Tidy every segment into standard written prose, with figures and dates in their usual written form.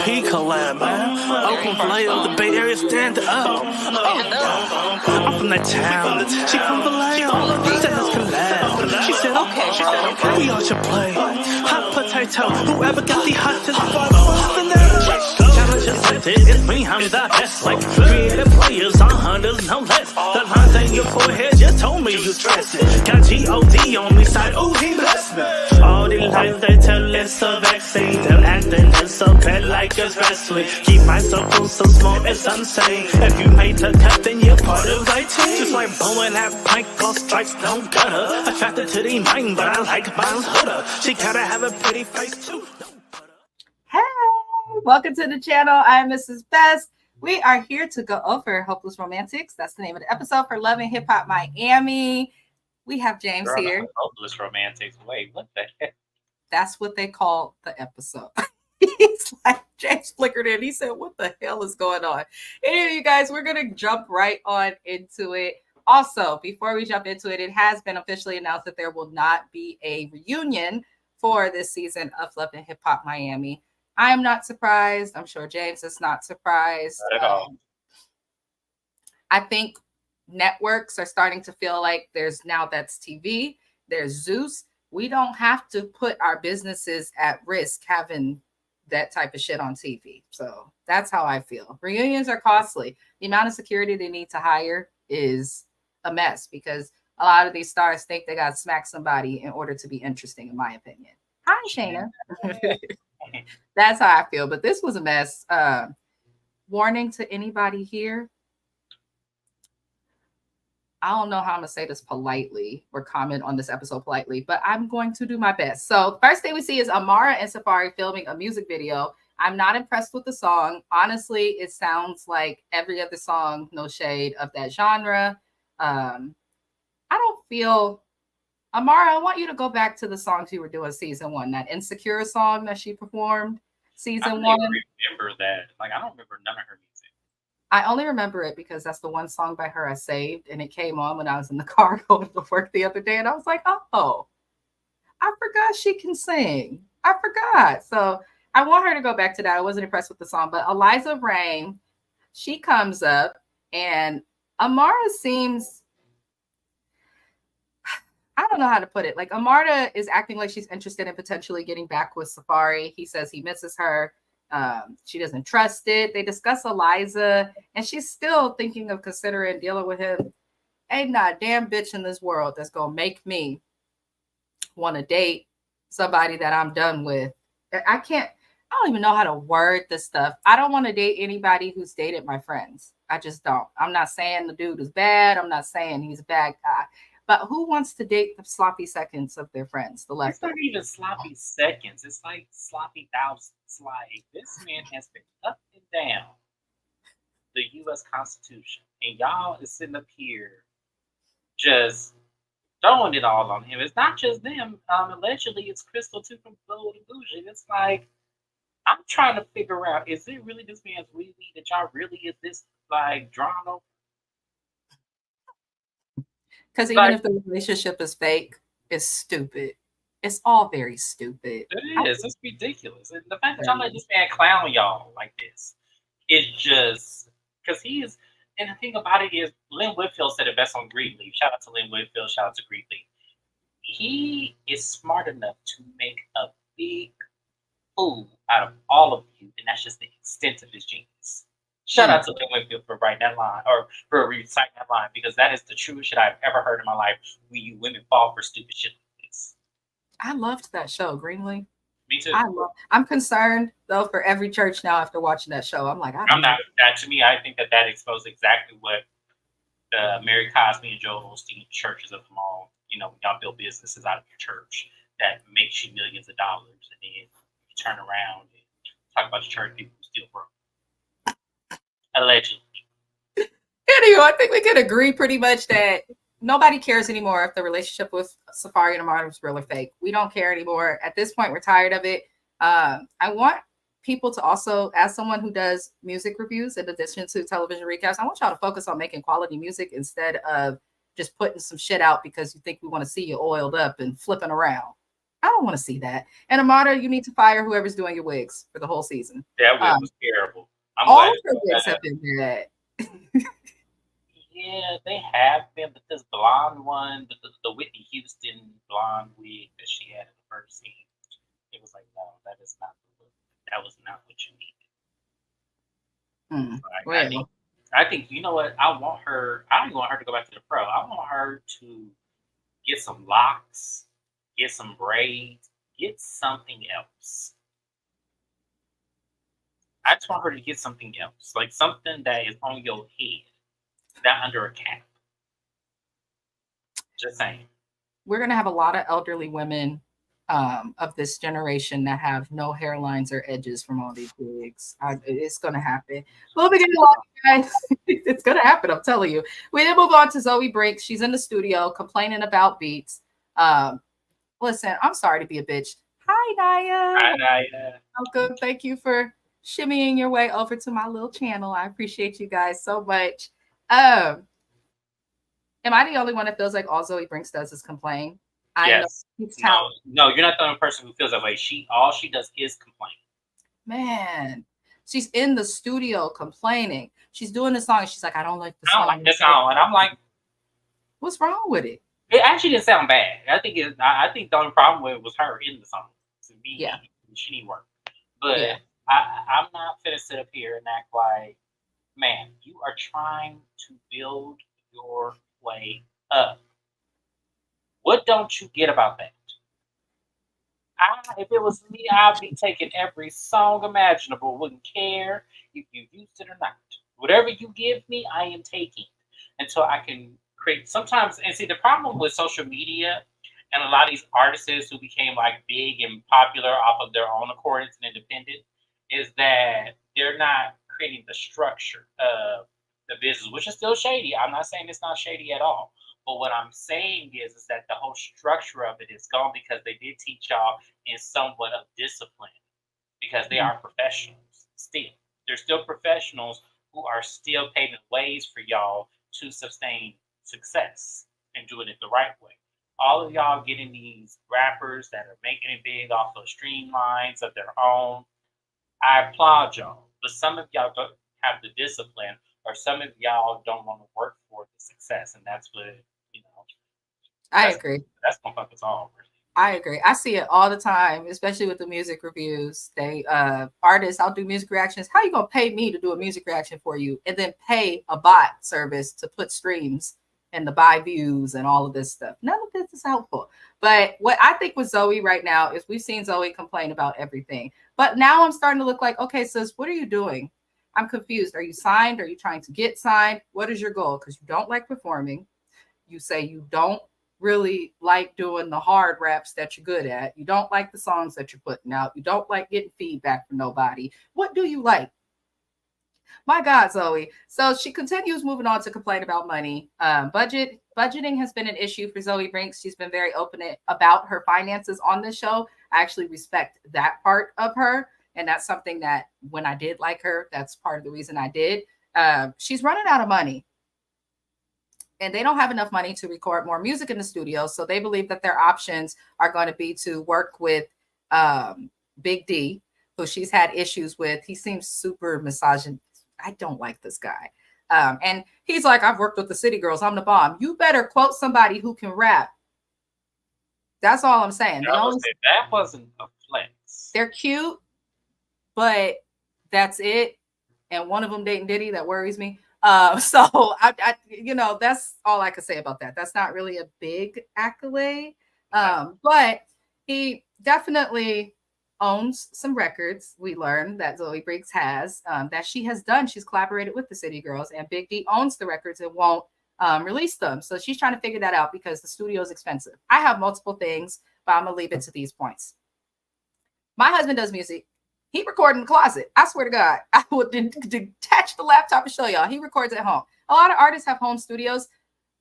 P collab, man. Oakland Vallejo, the Bay Area, stand up. I'm from that town. She from Vallejo. Said let's collab. She said okay. We all should play. Hot potato. Whoever got the hottest challenge accepted. It's me, I'm the best. Like creative players on hunters, no less. The lines in your forehead just told me you stressed it. Got G-O-D on me side. Ooh, he blessed me. All the lies they tell it's a vaccine. They're acting it's so bad like it's wrestling. Keep my circle so small it's insane. If you made the cut then you're part of my team. Just like bowling at pint called strikes no gutter. Attracted to the mind but I like mine's hooder. She gotta have a pretty face too. Hey, welcome to the channel. I'm Mrs. Best. We are here to go over Hopeless Romantics. That's the name of the episode for Love and Hip Hop Miami. We have James here. Hopeless Romantics. Wait, what the heck? That's what they call the episode. He's like, James flickered in. He said, what the hell is going on? Anyway, you guys, we're going to jump right on into it. Also, before we jump into it, it has been officially announced that there will not be a reunion for this season of Love and Hip Hop Miami. I am not surprised. I'm sure James is not surprised. Not at all. I think networks are starting to feel like there's now that's TV, there's Zeus. We don't have to put our businesses at risk having that type of shit on TV. So that's how I feel. Reunions are costly. The amount of security they need to hire is a mess because a lot of these stars think they got to smack somebody in order to be interesting, in my opinion. Hi, Shayna. That's how I feel. But this was a mess. Warning to anybody here. I don't know how I'm going to say this politely or comment on this episode politely, but I'm going to do my best. So first thing we see is Amara and Safari filming a music video. I'm not impressed with the song. Honestly, it sounds like every other song, no shade, of that genre. I don't feel... Amara, I want you to go back to the songs you were doing season 1, that Insecure song that she performed season 1. I don't remember that. Like, I don't remember none of her music. I only remember it because that's the one song by her I saved, and it came on when I was in the car going to work the other day, and I was like, oh, I forgot she can sing. I forgot. So I want her to go back to that. I wasn't impressed with the song, but Eliza Rain, she comes up, and Amara seems, I don't know how to put it. Like, Amara is acting like she's interested in potentially getting back with Safari. He says he misses her. She doesn't trust it. They discuss Eliza, and she's still thinking of considering dealing with him. Ain't not a damn bitch in this world that's gonna make me want to date somebody that I'm done with. I don't even know how to word this stuff. I don't want to date anybody who's dated my friends. I just don't. I'm not saying the dude is bad. I'm not saying he's a bad guy. But who wants to date the sloppy seconds of their friends? The left. It's not even sloppy seconds. It's like sloppy thousands. Like, this man has been up and down the U.S. Constitution, and y'all is sitting up here just throwing it all on him. It's not just them. Allegedly, it's Crystal too from Blow the Bougie. It's like, I'm trying to figure out: is it really this man's wee that y'all really is this like drawn over? Because even if the relationship is fake, it's stupid. It's all very stupid. It is. It's ridiculous. And the fact that y'all let this man clown y'all like this is just because he's. And the thing about it is, Lynn Whitfield said it best on Greenleaf. Shout out to Lynn Whitfield. Shout out to Greenleaf. He is smart enough to make a big fool out of all of you, and that's just the extent of his genius. Shout out to Lynn Whitfield for writing that line, or for reciting that line, because that is the truest shit I've ever heard in my life. When you women fall for stupid shit like this. I loved that show, Greenleaf. Me too. I'm concerned though for every church now after watching that show. I'm like, I'm not. That to me, I think that exposed exactly what the Mary Cosby and Joel Osteen churches of them all. You know, y'all build businesses out of your church that makes you millions of dollars, and then you turn around and talk about your church people who still broke. Allegedly. Anyway, I think we can agree pretty much that nobody cares anymore if the relationship with Safari and Amara was real or fake. We don't care anymore. At this point, we're tired of it. I want people to also, as someone who does music reviews in addition to television recaps, I want y'all to focus on making quality music instead of just putting some shit out because you think we want to see you oiled up and flipping around. I don't want to see that. And Amada, you need to fire whoever's doing your wigs for the whole season. That was terrible. I'm All glad of her wigs have been bad. Yeah, they have been, but this blonde one, the Whitney Houston blonde wig that she had in the first scene, it was like, no, that is not the look. That was not what you needed. Well. I think you know what? I don't want her to go back to the pro. I want her to get some locks, get some braids, get something else. I just want her to get something else, like something that is on your head, not under a cap. Just saying. We're going to have a lot of elderly women of this generation that have no hairlines or edges from all these wigs. It's going to happen. Moving along, guys. It's going to happen, I'm telling you. We then move on to Zoe Breaks. She's in the studio complaining about beats. Listen, I'm sorry to be a bitch. Hi, Naya. Hi, Naya. Welcome. Thank you for shimmying your way over to my little channel. I appreciate you guys so much. Am I the only one that feels like all Zoe Brinks does is complain? Yes. No, you're not the only person who feels that way. All she does is complain. Man, she's in the studio complaining. She's doing the song, and she's like, "I don't like the song." I don't like this song, and I'm like, "What's wrong with it?" It actually didn't sound bad. I think the only problem with it was her in the song. To me, yeah, she need work. But yeah. I'm not finna sit up here and act like, man, you are trying to build your way up. What don't you get about that? If it was me, I'd be taking every song imaginable. Wouldn't care if you used it or not. Whatever you give me, I am taking until I can create. Sometimes, and see, the problem with social media and a lot of these artists who became like big and popular off of their own accord and independent is that they're not creating the structure of the business, which is still shady. I'm not saying it's not shady at all. But what I'm saying is that the whole structure of it is gone because they did teach y'all in somewhat of discipline because they are professionals still. They're still professionals who are still paving ways for y'all to sustain success and doing it the right way. All of y'all getting these rappers that are making it big off of streamlines of their own, I applaud y'all. But some of y'all don't have the discipline, or some of y'all don't want to work for the success, and that's what, I agree. That's gonna fuck us all. Really. I agree. I see it all the time, especially with the music reviews. They artists, I'll do music reactions. How are you gonna pay me to do a music reaction for you, and then pay a bot service to put streams and the buy views and all of this stuff? None of this is helpful. But what I think with Zoe right now is we've seen Zoe complain about everything. But now I'm starting to look like, okay, sis, what are you doing? I'm confused. Are you signed? Are you trying to get signed? What is your goal? Because you don't like performing. You say you don't really like doing the hard raps that you're good at. You don't like the songs that you're putting out. You don't like getting feedback from nobody. What do you like? My God, Zoe. So she continues moving on to complain about money. Budgeting has been an issue for Zoe Brinks. She's been very open about her finances on this show. I actually respect that part of her. And that's something that when I did like her, that's part of the reason I did. She's running out of money. And they don't have enough money to record more music in the studio. So they believe that their options are going to be to work with Big D, who she's had issues with. He seems super misogynist. I don't like this guy. And he's like, I've worked with the City Girls. I'm the bomb. You better quote somebody who can rap. That's all I'm saying. That wasn't a flex. They're cute, but that's it. And one of them dating Diddy, that worries me. So I that's all I could say about that. That's not really a big accolade. But he definitely owns some records. We learned that Zoe Briggs has that she has done. She's collaborated with the City Girls, and Big D owns the records and won't release them. So she's trying to figure that out because the studio is expensive. I have multiple things, but I'm gonna leave it to these points. My husband does music. He recorded in the closet. I swear to God, I would detach the laptop and show y'all. He records at home. A lot of artists have home studios.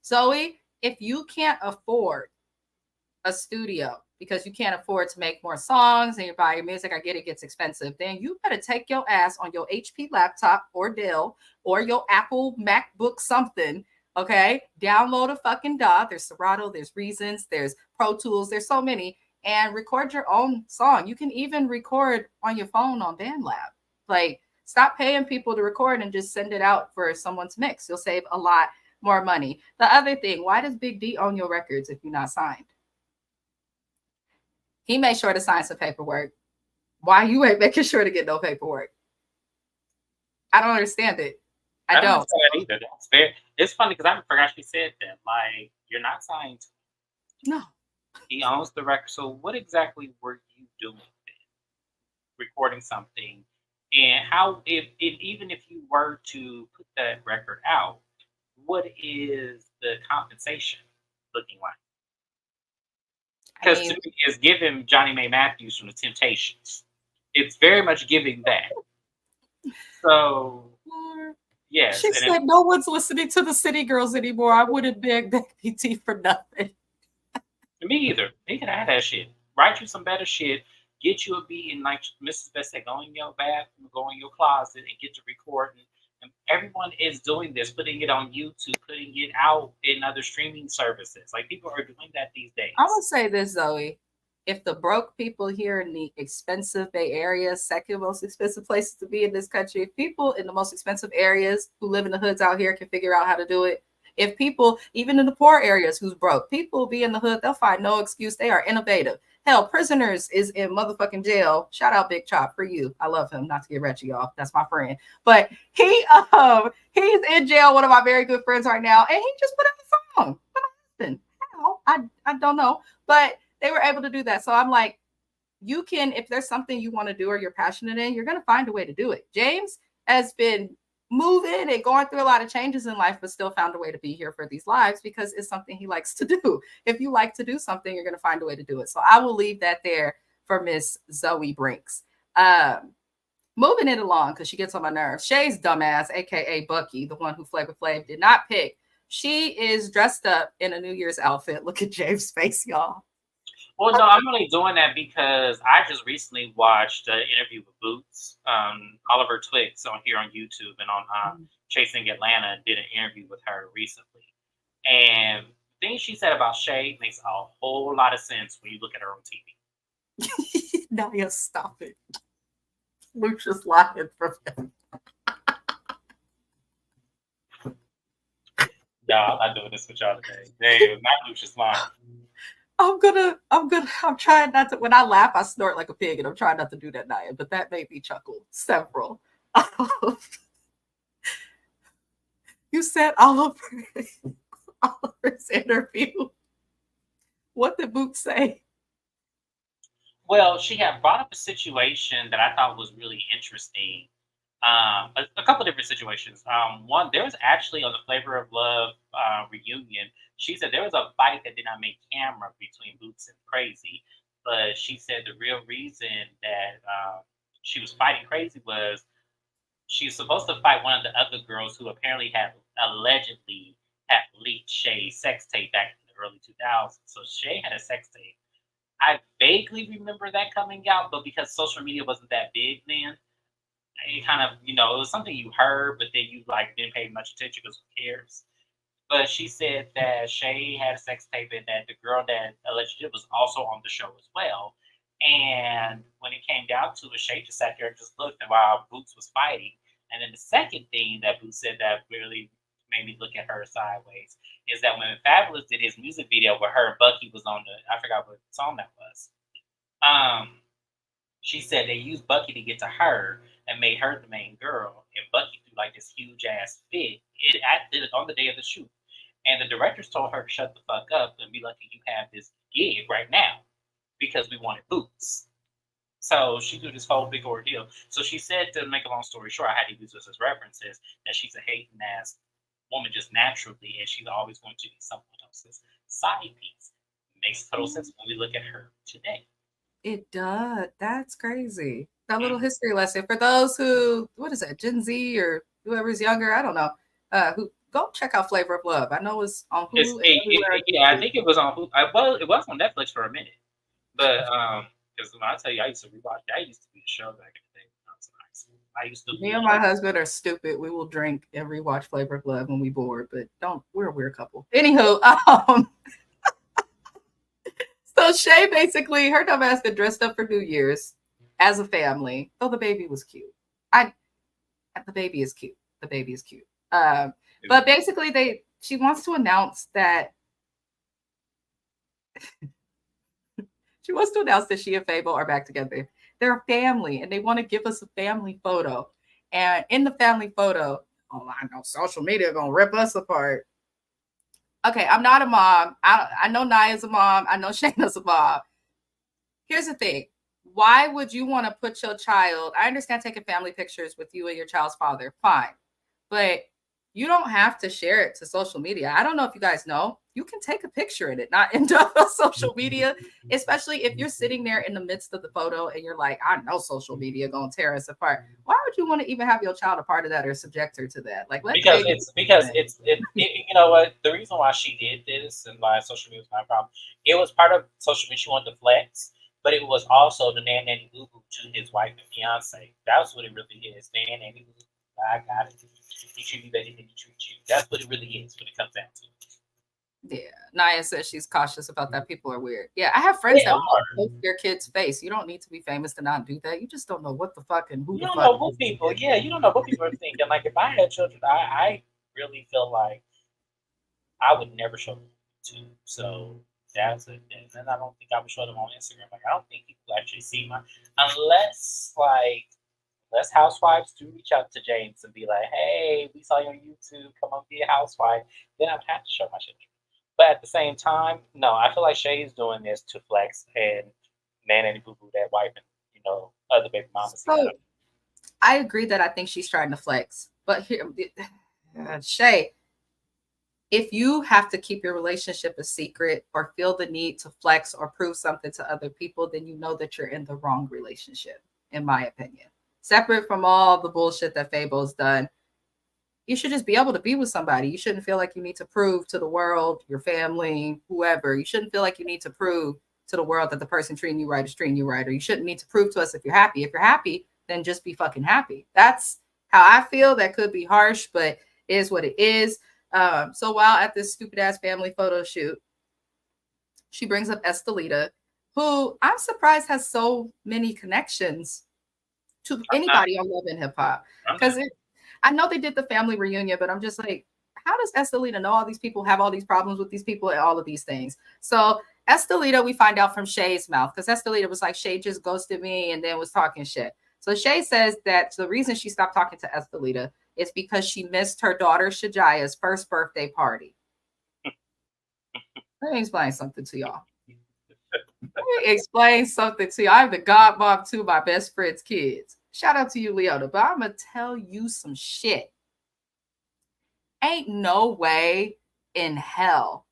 Zoe, if you can't afford a studio because you can't afford to make more songs and you buy your music, I get it gets expensive, then you better take your ass on your HP laptop or Dell or your Apple MacBook something, okay? Download a fucking DAW. There's Serato, there's Reasons, there's Pro Tools, there's so many. and record your own song. You can even record on your phone on BandLab. Like, stop paying people to record and just send it out for someone's mix. You'll save a lot more money. The other thing, why does Big D own your records if you're not signed? He made sure to sign some paperwork. Why you ain't making sure to get no paperwork? I don't understand it. I don't. Understand that either. That's fair. It's funny because I forgot she said that. Like, you're not signed. No. He owns the record. So what exactly were you doing then? Recording something. And how, if even if you were to put that record out, what is the compensation looking like? Because to me, it's giving Johnny May Matthews from the Temptations. It's very much giving that. So, yes. She said, no one's listening to the City Girls anymore. I wouldn't beg PT for nothing. Me either. He could have that shit. Write you some better shit. Get you a beat and like Mrs. Best said, go in your bathroom, go in your closet and get to recording. And everyone is doing this, putting it on YouTube, putting it out in other streaming services. Like, people are doing that these days. I will say this, Zoe. If the broke people here in the expensive Bay Area, second most expensive places to be in this country, if people in the most expensive areas who live in the hoods out here can figure out how to do it, if people, even in the poor areas who's broke, people be in the hood, they'll find no excuse. They are innovative. Hell, Prisoners is in motherfucking jail. Shout out Big Chop for you. I love him. Not to get wretched, y'all. That's my friend. But he's in jail, one of my very good friends right now, and he just put out a song. What happened? How? I don't know. But they were able to do that. So I'm like, you can, if there's something you want to do or you're passionate in, you're going to find a way to do it. James has been moving and going through a lot of changes in life, but still found a way to be here for these lives because it's something he likes to do. If you like to do something, you're going to find a way to do it. So I will leave that there for Miss Zoe Brinks. Moving it along because she gets on my nerves. Shay's dumbass, aka Bucky, the one who Flavor Flav did not pick. She is dressed up in a New Year's outfit. Look at James' face, y'all. Well, no, I'm only doing that because I just recently watched an interview with Boots, Oliver Twix, on here on YouTube and on Chasing Atlanta, did an interview with her recently. And the thing she said about Shay makes a whole lot of sense when you look at her on TV. Naya, stop it. Lucia's lying from him. Y'all, I'm not doing this with y'all today. They not Lucia's lying. I'm trying not to, when I laugh, I snort like a pig, and I'm trying not to do that, Naya, but that made me chuckle several. You said Oliver's interview. What did Boots say? Well, she had brought up a situation that I thought was really interesting. A couple of different situations. One, there was actually on the Flavor of Love reunion, she said there was a fight that did not make camera between Boots and Crazy, but she said the real reason that she was fighting Crazy was she was supposed to fight one of the other girls who apparently had allegedly had leaked Shay's sex tape back in the early 2000s. So Shay had a sex tape. I vaguely remember that coming out, but because social media wasn't that big then, it kind of, it was something you heard, but then you didn't pay much attention because who cares? But she said that Shay had a sex tape and that the girl that allegedly was also on the show as well. And when it came down to it, Shay just sat there and just looked while Boots was fighting. And then the second thing that Boots said that really made me look at her sideways is that when Fabulous did his music video where her and Bucky was on I forgot what song that was. She said they used Bucky to get to her and made her the main girl. And Bucky threw this huge ass fit. It did it on the day of the shoot. And the directors told her to shut the fuck up and be lucky you have this gig right now because we wanted Boots. So she did this whole big ordeal. So she said, to make a long story short, I had to use this as references, that she's a hating ass woman just naturally, and she's always going to be someone else's side piece. It makes total sense when we look at her today. It does. That's crazy. That little history lesson for those who, what is that, Gen Z or whoever's younger, I don't know, who go check out Flavor of Love. I know it's on Hulu. I think it was on Hulu. Well, it was on Netflix for a minute, but because when I tell you, I used to rewatch. That used to be a show back in the day. I used to. Me and my husband are stupid. We will drink and rewatch Flavor of Love when we bored, but we're a weird couple. Anywho, so So Shay basically, her dumb ass got dressed up for New Year's as a family. Though the baby was cute. The baby is cute. The baby is cute. But basically, she wants to announce that she and Fable are back together. They're a family, and they want to give us a family photo. And in the family photo, oh, I know social media gonna rip us apart. Okay, I'm not a mom. I know Naya's a mom. I know Shayna's a mom. Here's the thing. Why would you want to put your child? I understand taking family pictures with you and your child's father. Fine. But you don't have to share it to social media. I don't know if you guys know. You can take a picture in it, not end up on social media, especially if you're sitting there in the midst of the photo and you're like, I know social media gonna tear us apart. Why would you want to even have your child a part of that or subject her to that? Like, because it's you know what, the reason why she did this and why social media was my problem, it was part of social media. She wanted to flex, but it was also the nanny boo boo to his wife and fiance. That's what it really is. Nanny boo boo. I got it. He treat me better than he treat you. That's what it really is when it comes down to it. Yeah, Naya says she's cautious about that. People are weird. Yeah, I have friends that post their kid's face. You don't need to be famous to not do that. You just don't know what the fuck and who you the don't fuck. know what people. Yeah, you don't know what people are thinking. Like if I had children, I really feel like I would never show them YouTube. So that's it. And I don't think I would show them on Instagram. Like I don't think people actually see my unless housewives do reach out to James and be like, hey, we saw you on YouTube, come on, be a housewife. Then I'd have to show my children. But at the same time, no, I feel like Shay's doing this to flex and nanny boo boo that wife and other baby mamas. So I agree that I think she's trying to flex. But here, Shay, if you have to keep your relationship a secret or feel the need to flex or prove something to other people, then you know that you're in the wrong relationship, in my opinion. Separate from all the bullshit that Fable's done, you should just be able to be with somebody. You shouldn't feel like you need to prove to the world, your family, whoever. You shouldn't feel like you need to prove to the world that the person treating you right is treating you right. Or you shouldn't need to prove to us if you're happy. If you're happy, then just be fucking happy. That's how I feel. That could be harsh, but it is what it is. So while at this stupid ass family photo shoot, she brings up Estelita, who I'm surprised has so many connections to anybody on Love and Hip Hop. Because I know they did the family reunion, but I'm just like, how does Estelita know all these people, have all these problems with these people and all of these things? So Estelita, we find out from Shay's mouth, because Estelita was like, Shay just ghosted me and then was talking shit. So Shay says that the reason she stopped talking to Estelita is because she missed her daughter Shajaya's first birthday party. Let me explain something to y'all. I'm the godmom to my best friend's kids. Shout out to you, Leona. But I'm going to tell you some shit. Ain't no way in hell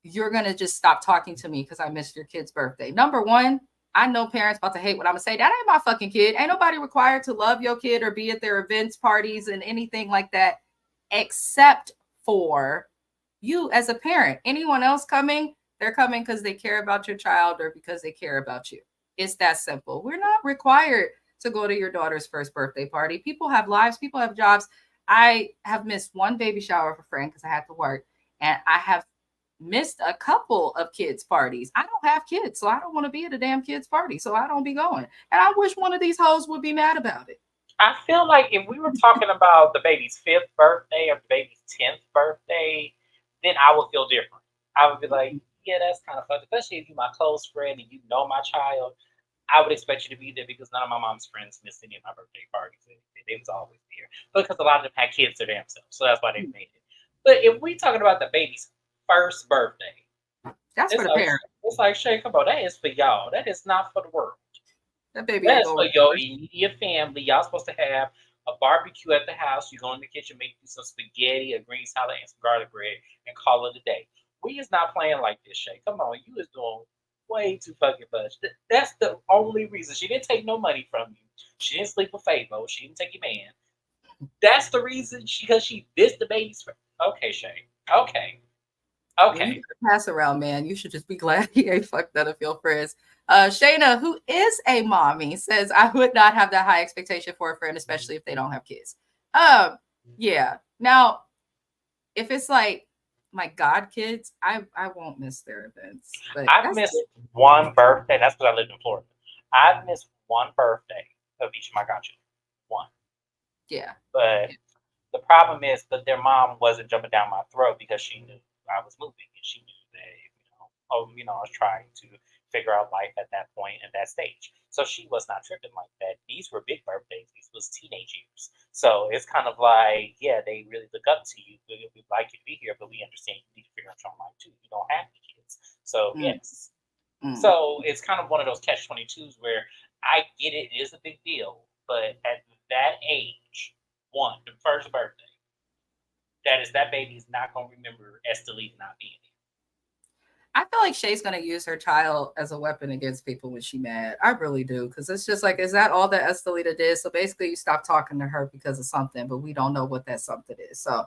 you're going to just stop talking to me because I missed your kid's birthday. Number one, I know parents about to hate what I'm going to say. That ain't my fucking kid. Ain't nobody required to love your kid or be at their events, parties, and anything like that, except for you as a parent. Anyone else coming, they're coming because they care about your child or because they care about you. It's that simple. We're not required to go to your daughter's first birthday party. People have lives. People have jobs. I have missed one baby shower of a friend because I had to work. And I have missed a couple of kids' parties. I don't have kids, so I don't want to be at a damn kid's party. So I don't be going. And I wish one of these hoes would be mad about it. I feel like if we were talking about the baby's 5th birthday or the baby's 10th birthday, then I would feel different. I would be like, yeah, that's kind of fun. Especially if you're my close friend and you know my child, I would expect you to be there because none of my mom's friends missed any of my birthday parties. They was always there because a lot of them had kids to themselves, so that's why they made it. But if we talking about the baby's first birthday, that's for the parents. It's like, Shay, come on, that is for y'all. That is not for the world. That baby That's for your immediate family. Y'all supposed to have a barbecue at the house. You go in the kitchen, make you some spaghetti, a green salad, and some garlic bread, and call it a day. We is not playing like this, Shay. Come on, you is doing way too fucking much. That's the only reason. She didn't take no money from you. She didn't sleep with Fabo. She didn't take your man. That's the reason because she missed the baby's friend. Okay, Shay. Okay. You pass around, man. You should just be glad he ain't fucked none of your friends. Shayna, who is a mommy, says, I would not have that high expectation for a friend, especially if they don't have kids. Yeah. Now, if it's like my god kids, I won't miss their events. But I've missed one birthday. That's because I lived in Florida. I've missed one birthday of each of my godchildren. One. Yeah. But the problem is that their mom wasn't jumping down my throat because she knew I was moving and she knew that, I was trying to figure out life at that point and that stage. So she was not tripping like that. These were big birthdays. These was teenage years. So it's kind of like, yeah, they really look up to you. We'd like you to be here, but we understand you need to figure out your own life too. You don't have any kids. So yes. So it's kind of one of those catch-22s where I get it is a big deal, but at that age, the first birthday, that baby's not gonna remember Estelita not being here. I feel like Shay's gonna use her child as a weapon against people when she's mad. I really do, because it's just like, is that all that Estelita did? So basically, you stop talking to her because of something, but we don't know what that something is. So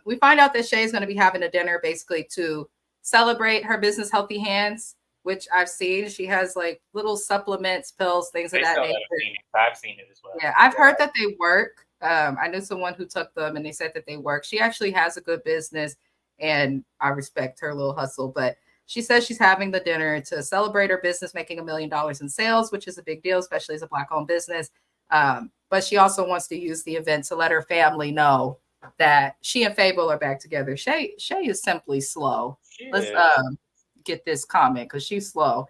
we find out that Shay's gonna be having a dinner basically to celebrate her business, Healthy Hands, which I've seen. She has like little supplements, pills, things of that nature. I've seen it as well. Yeah, I've heard that they work. I knew someone who took them and they said that they work. She actually has a good business and I respect her little hustle, but she says she's having the dinner to celebrate her business, making $1 million in sales, which is a big deal, especially as a Black-owned business. But she also wants to use the event to let her family know that she and Fable are back together. Shay is simply slow. Let's get this comment because she's slow.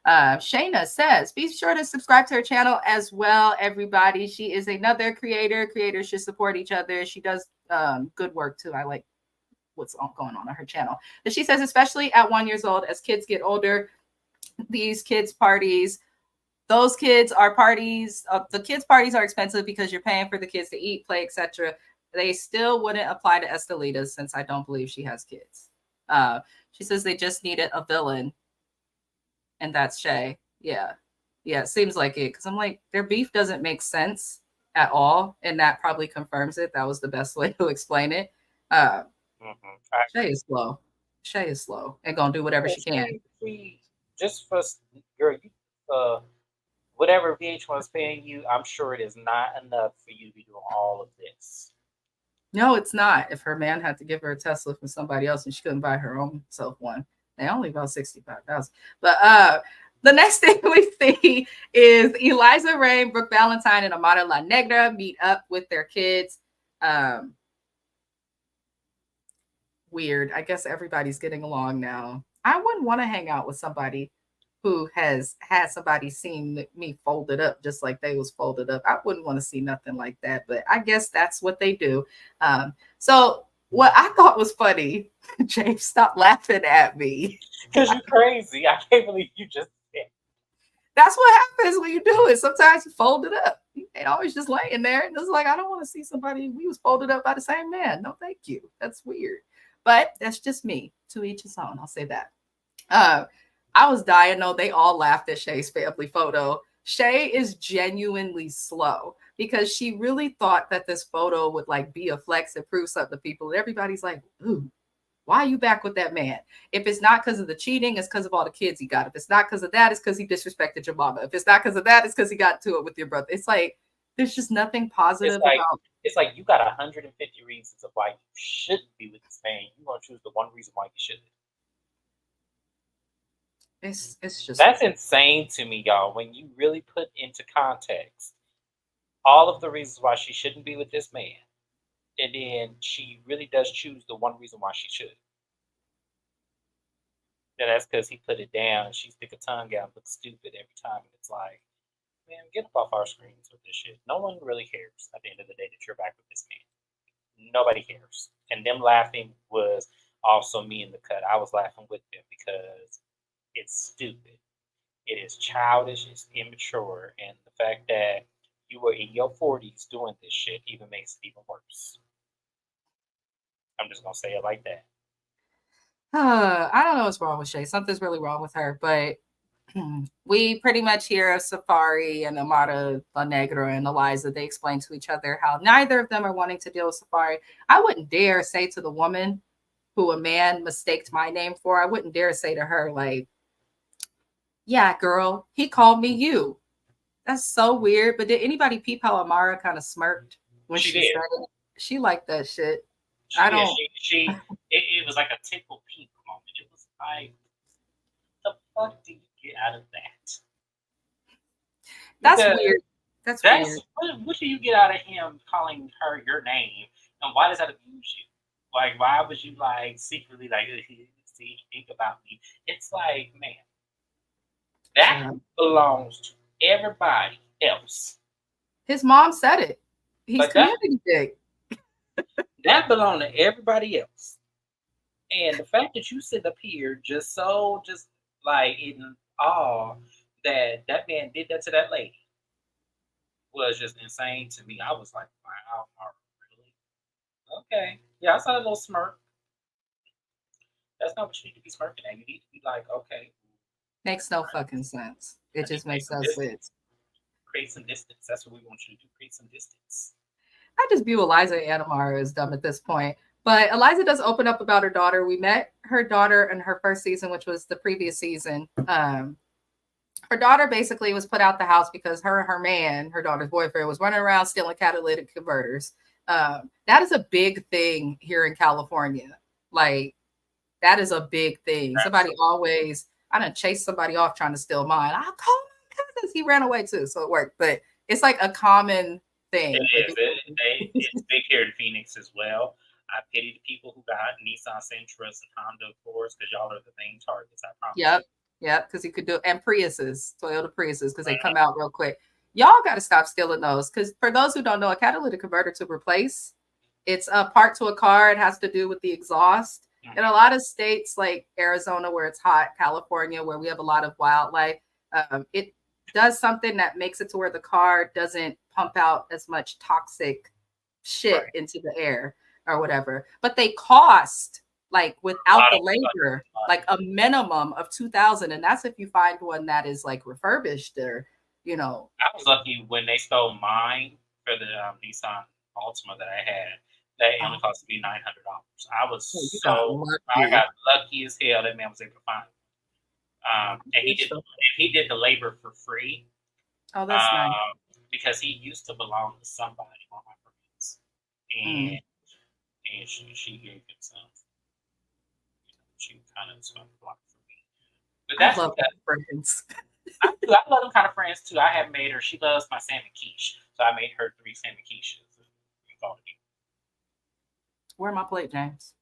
Shayna says, be sure to subscribe to her channel as well, everybody. She is another creator. Creators should support each other. She does good work too. I like what's going on her channel. But she says, especially at 1 year old, as kids get older, these kids' parties, those kids are parties. The kids' parties are expensive because you're paying for the kids to eat, play, etc. They still wouldn't apply to Estelita since I don't believe she has kids. She says they just needed a villain. And that's Shay. Yeah. Yeah, it seems like it. Because I'm like, their beef doesn't make sense at all. And that probably confirms it. That was the best way to explain it. Shay is slow. Shay is slow and gonna do whatever she can. Just for whatever VH1 is paying you, I'm sure it is not enough for you to be doing all of this. No, it's not. If her man had to give her a Tesla from somebody else and she couldn't buy her own self one, they only about 65,000. But the next thing we see is Eliza Rain, Brooke Valentine, and Amara La Negra meet up with their kids. Weird. I guess everybody's getting along now. I wouldn't want to hang out with somebody who has had somebody seen me folded up just like they was folded up. I wouldn't want to see nothing like that, but I guess that's what they do. So what I thought was funny, James, stop laughing at me. Because you're crazy. I can't believe you just said. That's what happens when you do it. Sometimes you fold it up. You ain't always just laying there. And it's like, I don't want to see somebody, we was folded up by the same man. No, thank you. That's weird. But that's just me. To each his own. I'll say that. I was dying. No, they all laughed at Shay's family photo. Shay is genuinely slow because she really thought that this photo would like be a flex and prove something to people. And everybody's like, ooh, why are you back with that man? If it's not because of the cheating, it's because of all the kids he got. If it's not because of that, it's because he disrespected your mama. If it's not because of that, it's because he got into it with your brother. It's like, there's just nothing positive about. It's like you got 150 reasons of why you shouldn't be with this man. You want to choose the one reason why you shouldn't. It's just that's insane to me, y'all. When you really put into context all of the reasons why she shouldn't be with this man, and then she really does choose the one reason why she should. And that's because he put it down and she stick a tongue out and look stupid every time. And it's like, man, get up off our screens with this shit. No one really cares at the end of the day that you're back with this man. Nobody cares. And them laughing was also me in the cut. I was laughing with them because it's stupid. It is childish. It's immature. And the fact that you were in your 40s doing this shit even makes it even worse. I'm just going to say it like that. I don't know what's wrong with Shay. Something's really wrong with her. But we pretty much hear of Safari and Amara La Negra and Eliza. They explain to each other how neither of them are wanting to deal with Safari. I wouldn't dare say to the woman who a man mistaked my name for, I wouldn't dare say to her, like, yeah, girl, he called me you. That's so weird. But did anybody peep how Amara kind of smirked when she said it? She liked that shit. I don't. It was like a tickle pink moment. It was like, the fuck do you get out of that? That's Because weird. That's weird. what do you get out of him calling her your name, and why does that abuse you? Like, why would you like secretly like see think about me? It's like, man, that Yeah. belongs to everybody else. His mom said it. He's But that community dick. that belongs to everybody else. And the fact that you sit up here just like in awe that that man did that to that lady was just insane to me. I was like, wow, really? Okay. Yeah, I saw a little smirk. That's not what you need to be smirking at. You need to be like, okay, Makes no fucking sense. It I need just to create makes some no distance. sense. Create some distance. That's what we want you to do. Create some distance. I just view Eliza and Amara as dumb at this point. But Eliza does open up about her daughter. We met her daughter in her first season, which was the previous season. Her daughter basically was put out the house because her man, her daughter's boyfriend, was running around stealing catalytic converters. That is a big thing here in California. Like, that is a big thing. Somebody always, I done chased somebody off trying to steal mine. I'll call my cousins. He ran away too, so it worked. But it's like a common thing. It is. It's big here in Phoenix as well. I pity the people who got Nissan Sentras and Honda Accords because y'all are the main targets. I promise. Yep, because he could do, and Priuses, Toyota Priuses, because they come out real quick. Y'all got to stop stealing those. Because for those who don't know, a catalytic converter to replace, it's a part to a car. It has to do with the exhaust. In a lot of states like Arizona, where it's hot, California, where we have a lot of wildlife, it does something that makes it to where the car doesn't pump out as much toxic shit into the air or whatever. But they cost, like, without the labor, like a minimum of $2,000, and that's if you find one that is like refurbished or, you know. I was lucky when they stole mine for the Nissan Altima that I had. That only cost me $900. I got lucky as hell. That man was able to find it. And he did the labor for free. Oh, that's nice. Because he used to belong to somebody, one of my friends, and she gave him some. She kind of spun the block for me. But that's I love friends. I love them kind of friends too. I have made her. She loves my salmon quiche, so I made her 3 salmon quiches. Where my plate, James?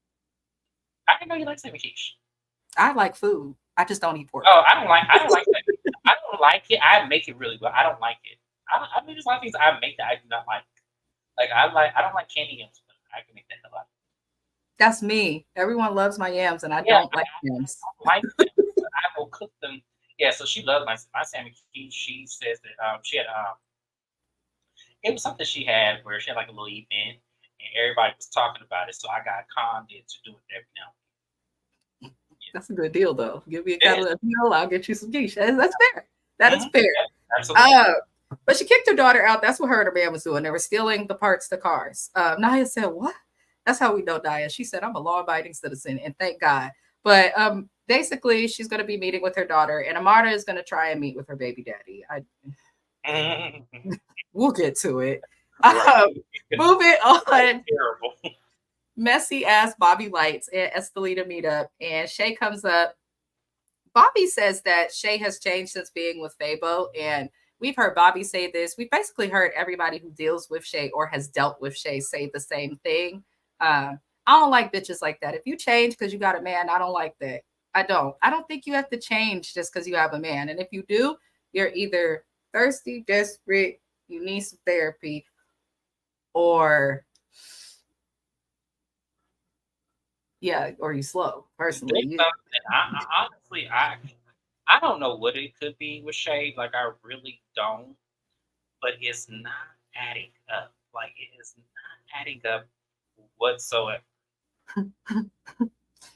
I didn't know you like salmon quiche. I like food. I just don't eat pork. Oh, I don't like that. I don't like it. I make it really well. I don't like it. I mean, there's a lot of things I make that I do not like. Like I don't like candy yams, but I can make that a lot. That's me. Everyone loves my yams, and I don't like yams. I don't like them. I will cook them. Yeah, so she loves my salmon quiche. She says that she had it was something she had where she had like a little event, and everybody was talking about it. So I got conned into doing it every now and then. Yeah. That's a good deal, though. Give me a catalytic deal, I'll get you some quiche. That's fair. That is fair. Absolutely. But she kicked her daughter out. That's what her and her man was doing. They were stealing the parts to cars. Naya said, "What?" That's how we know Naya. She said, "I'm a law-abiding citizen," and thank God. But basically, she's going to be meeting with her daughter, and Amarta is going to try and meet with her baby daddy. We'll get to it. Moving on. Terrible. Messy ass Bobby Lights and Estelita meet up, and Shay comes up. Bobby says that Shay has changed since being with Fabo, and we've heard Bobby say this. We've basically heard everybody who deals with Shay or has dealt with Shay say the same thing. I don't like bitches like that. If you change because you got a man, I don't like that. I don't think you have to change just because you have a man. And if you do, you're either thirsty, desperate, you need some therapy, or or you slow. Personally, Honestly, I don't know what it could be with Shay. Like, I really don't. But it's not adding up. Like, it is not adding up whatsoever.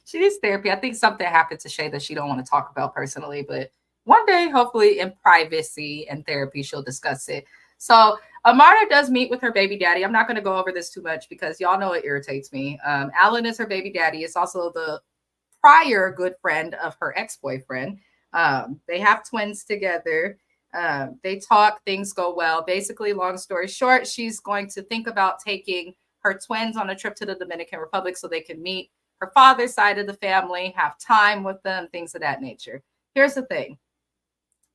She needs therapy. I think something happened to Shay that she don't want to talk about personally, but one day, hopefully in privacy and therapy, she'll discuss it. So Amarta does meet with her baby daddy. I'm not going to go over this too much because y'all know it irritates me. Alan is her baby daddy. It's also the prior good friend of her ex-boyfriend. They have twins together. They talk, things go well. Basically, long story short, she's going to think about taking her twins on a trip to the Dominican Republic so they can meet her father's side of the family, have time with them, things of that nature. Here's the thing.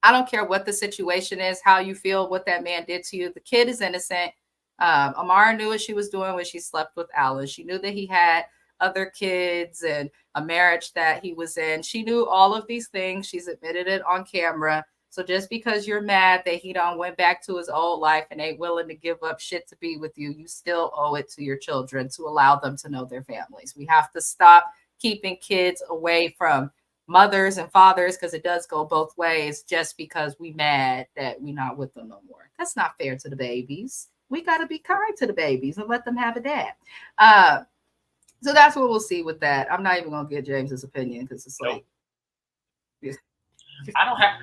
I don't care what the situation is, how you feel, what that man did to you. The kid is innocent. Amara knew what she was doing when she slept with Alan. She knew that he had other kids and a marriage that he was in. She knew all of these things. She's admitted it on camera. So just because you're mad that he done went back to his old life and ain't willing to give up shit to be with you, you still owe it to your children to allow them to know their families. We have to stop keeping kids away from mothers and fathers, because it does go both ways, just because we mad that we not with them no more. That's not fair to the babies. We got to be kind to the babies and let them have a dad. So that's what we'll see with that. I'm not even gonna get James's opinion because it's like, I don't have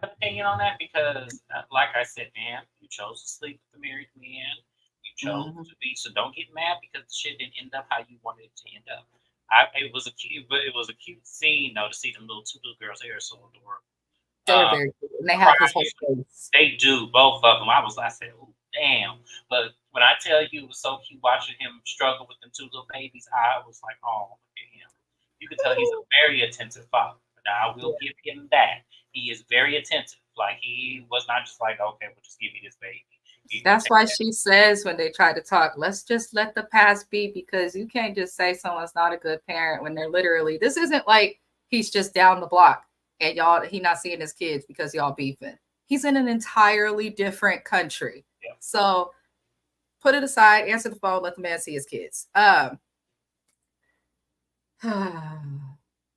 an opinion on that because, like I said, man, you chose to sleep with the married man. You chose to be, so don't get mad because the shit didn't end up how you wanted it to end up. It was a cute scene though to see them two little girls' hair so adorable. They're very cute. And they have this whole space. They do, both of them. I said, oh damn. But when I tell you it was so cute watching him struggle with them two little babies, I was like, oh, damn. You can tell he's a very attentive father. Now I will give him that. He is very attentive. Like he was not just like, okay, well just give me this baby. That's why she says when they try to talk, let's just let the past be, because you can't just say someone's not a good parent when they're literally, this isn't like he's just down the block and he not seeing his kids because y'all beefing. He's in an entirely different country. Yeah. So put it aside, answer the phone, let the man see his kids.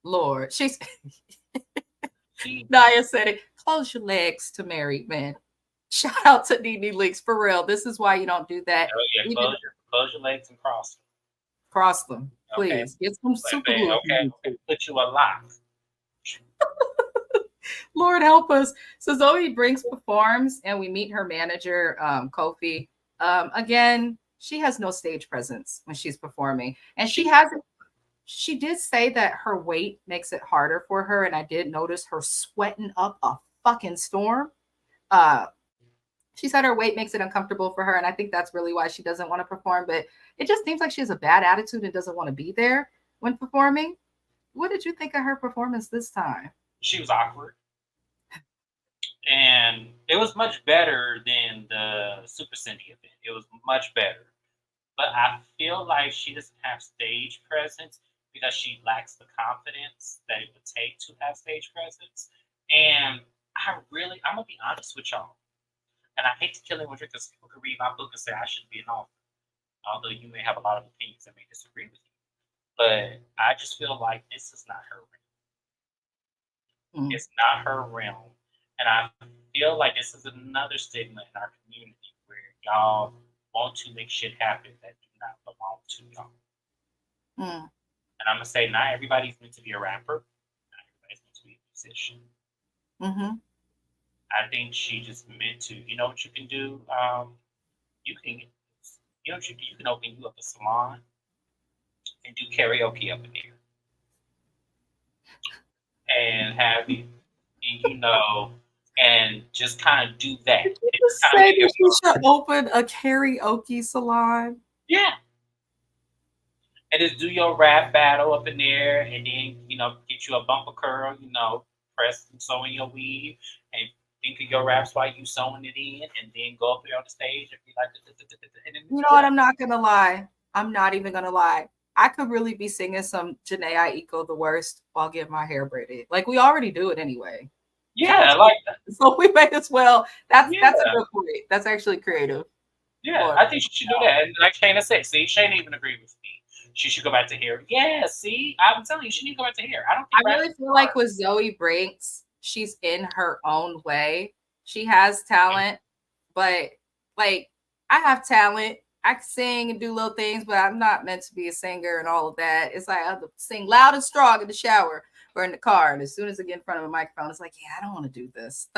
Lord, Naya said it, close your legs to married men. Shout out to Nene Leaks, for real. This is why you don't do that. Oh, yeah, close your legs and cross them. Cross them, please. Okay. Get some super glue. Okay. Put you a lock. Lord help us. So Zoe performs, and we meet her manager, Kofi. Again, she has no stage presence when she's performing, and she did say that her weight makes it harder for her, and I did notice her sweating up a fucking storm. She said her weight makes it uncomfortable for her, and I think that's really why she doesn't want to perform. But it just seems like she has a bad attitude and doesn't want to be there when performing. What did you think of her performance this time? She was awkward. And it was much better than the Super Cindy event. It was much better. But I feel like she doesn't have stage presence because she lacks the confidence that it would take to have stage presence. And I'm going to be honest with y'all. And I hate to kill anyone because people could read my book and say I shouldn't be an author. Although you may have a lot of opinions that may disagree with you. But I just feel like this is not her realm. It's not her realm. And I feel like this is another stigma in our community where y'all want to make shit happen that do not belong to y'all. And I'm going to say, not everybody's meant to be a rapper. Not everybody's meant to be a musician. I think she just meant to, you know what you can do? You can open you up a salon and do karaoke up in there. And have you, and just kind of do that. Did you say that you should open a karaoke salon? Yeah. And just do your rap battle up in there, and then, get you a bumper curl, press and sew in your weave, and think of your raps while you sewing it in, and then go up there on the stage and be like, you know what? I'm not going to lie. I'm not even going to lie. I could really be singing some Janae Aiko the Worst while getting my hair braided. Like, we already do it anyway. Yeah, I like that. So we may as well. That's a good point. That's actually creative. Yeah, I think she should do that. And like Shayna said, see, Shayna even agreed with me. She should go back to hair. Yeah, see, I'm telling you, she need to go back to hair. I really feel like with Zoe Brinks, she's in her own way. She has talent, but like I have talent. I can sing and do little things, but I'm not meant to be a singer and all of that. It's like I sing loud and strong in the shower or in the car. And as soon as I get in front of a microphone, it's like, yeah, I don't want to do this.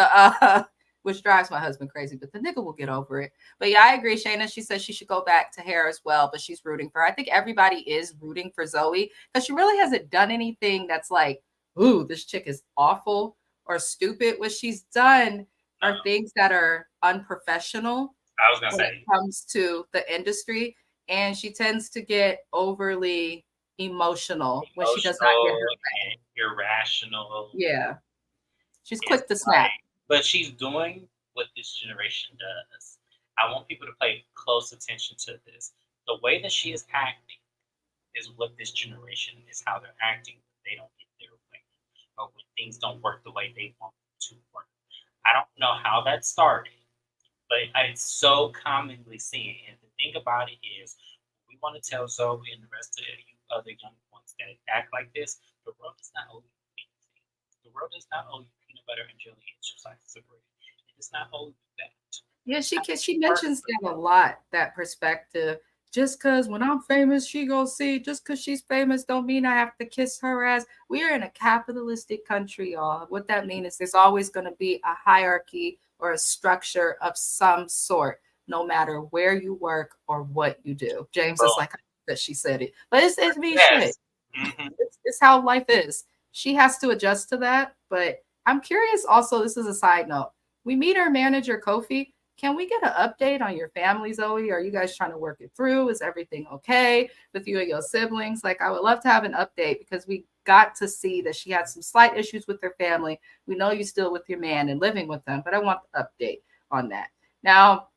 Which drives my husband crazy, but the nigga will get over it. But yeah, I agree. Shayna, she says she should go back to hair as well, but she's rooting for her. I think everybody is rooting for Zoe because she really hasn't done anything that's like, ooh, this chick is awful or stupid. What she's done are things that are unprofessional. I was gonna say when it comes to the industry. and she tends to get overly emotional when she does not get her way. And irrational. Yeah. She's It's quick to snap. like, but she's doing what this generation does. I want people to pay close attention to this. The way that she is acting is what this generation is how they're acting when they don't get their way, or when things don't work the way they want them to work. I don't know how that started, but it's so commonly seen. And the thing about it is, we want to tell Zoe and the rest of you other young ones that act like this, the world does not owe you anything. The world does not owe you peanut butter and jelly and two slices of bread. It does not owe you that. Yeah, she mentions that a lot, that perspective. Just because when I'm famous, she gonna see. Just because she's famous don't mean I have to kiss her ass. We are in a capitalistic country, y'all. What that means is there's always going to be a hierarchy or a structure of some sort, no matter where you work or what you do. James is like that she said it, but it's me shit. It's how life is. She has to adjust to that. But I'm curious. Also, this is a side note. We meet our manager, Kofi. Can we get an update on your family, Zoe? Are you guys trying to work it through? Is everything okay with you and your siblings? Like, I would love to have an update because we got to see that she had some slight issues with her family. We know you're still with your man and living with them, but I want the update on that. Now,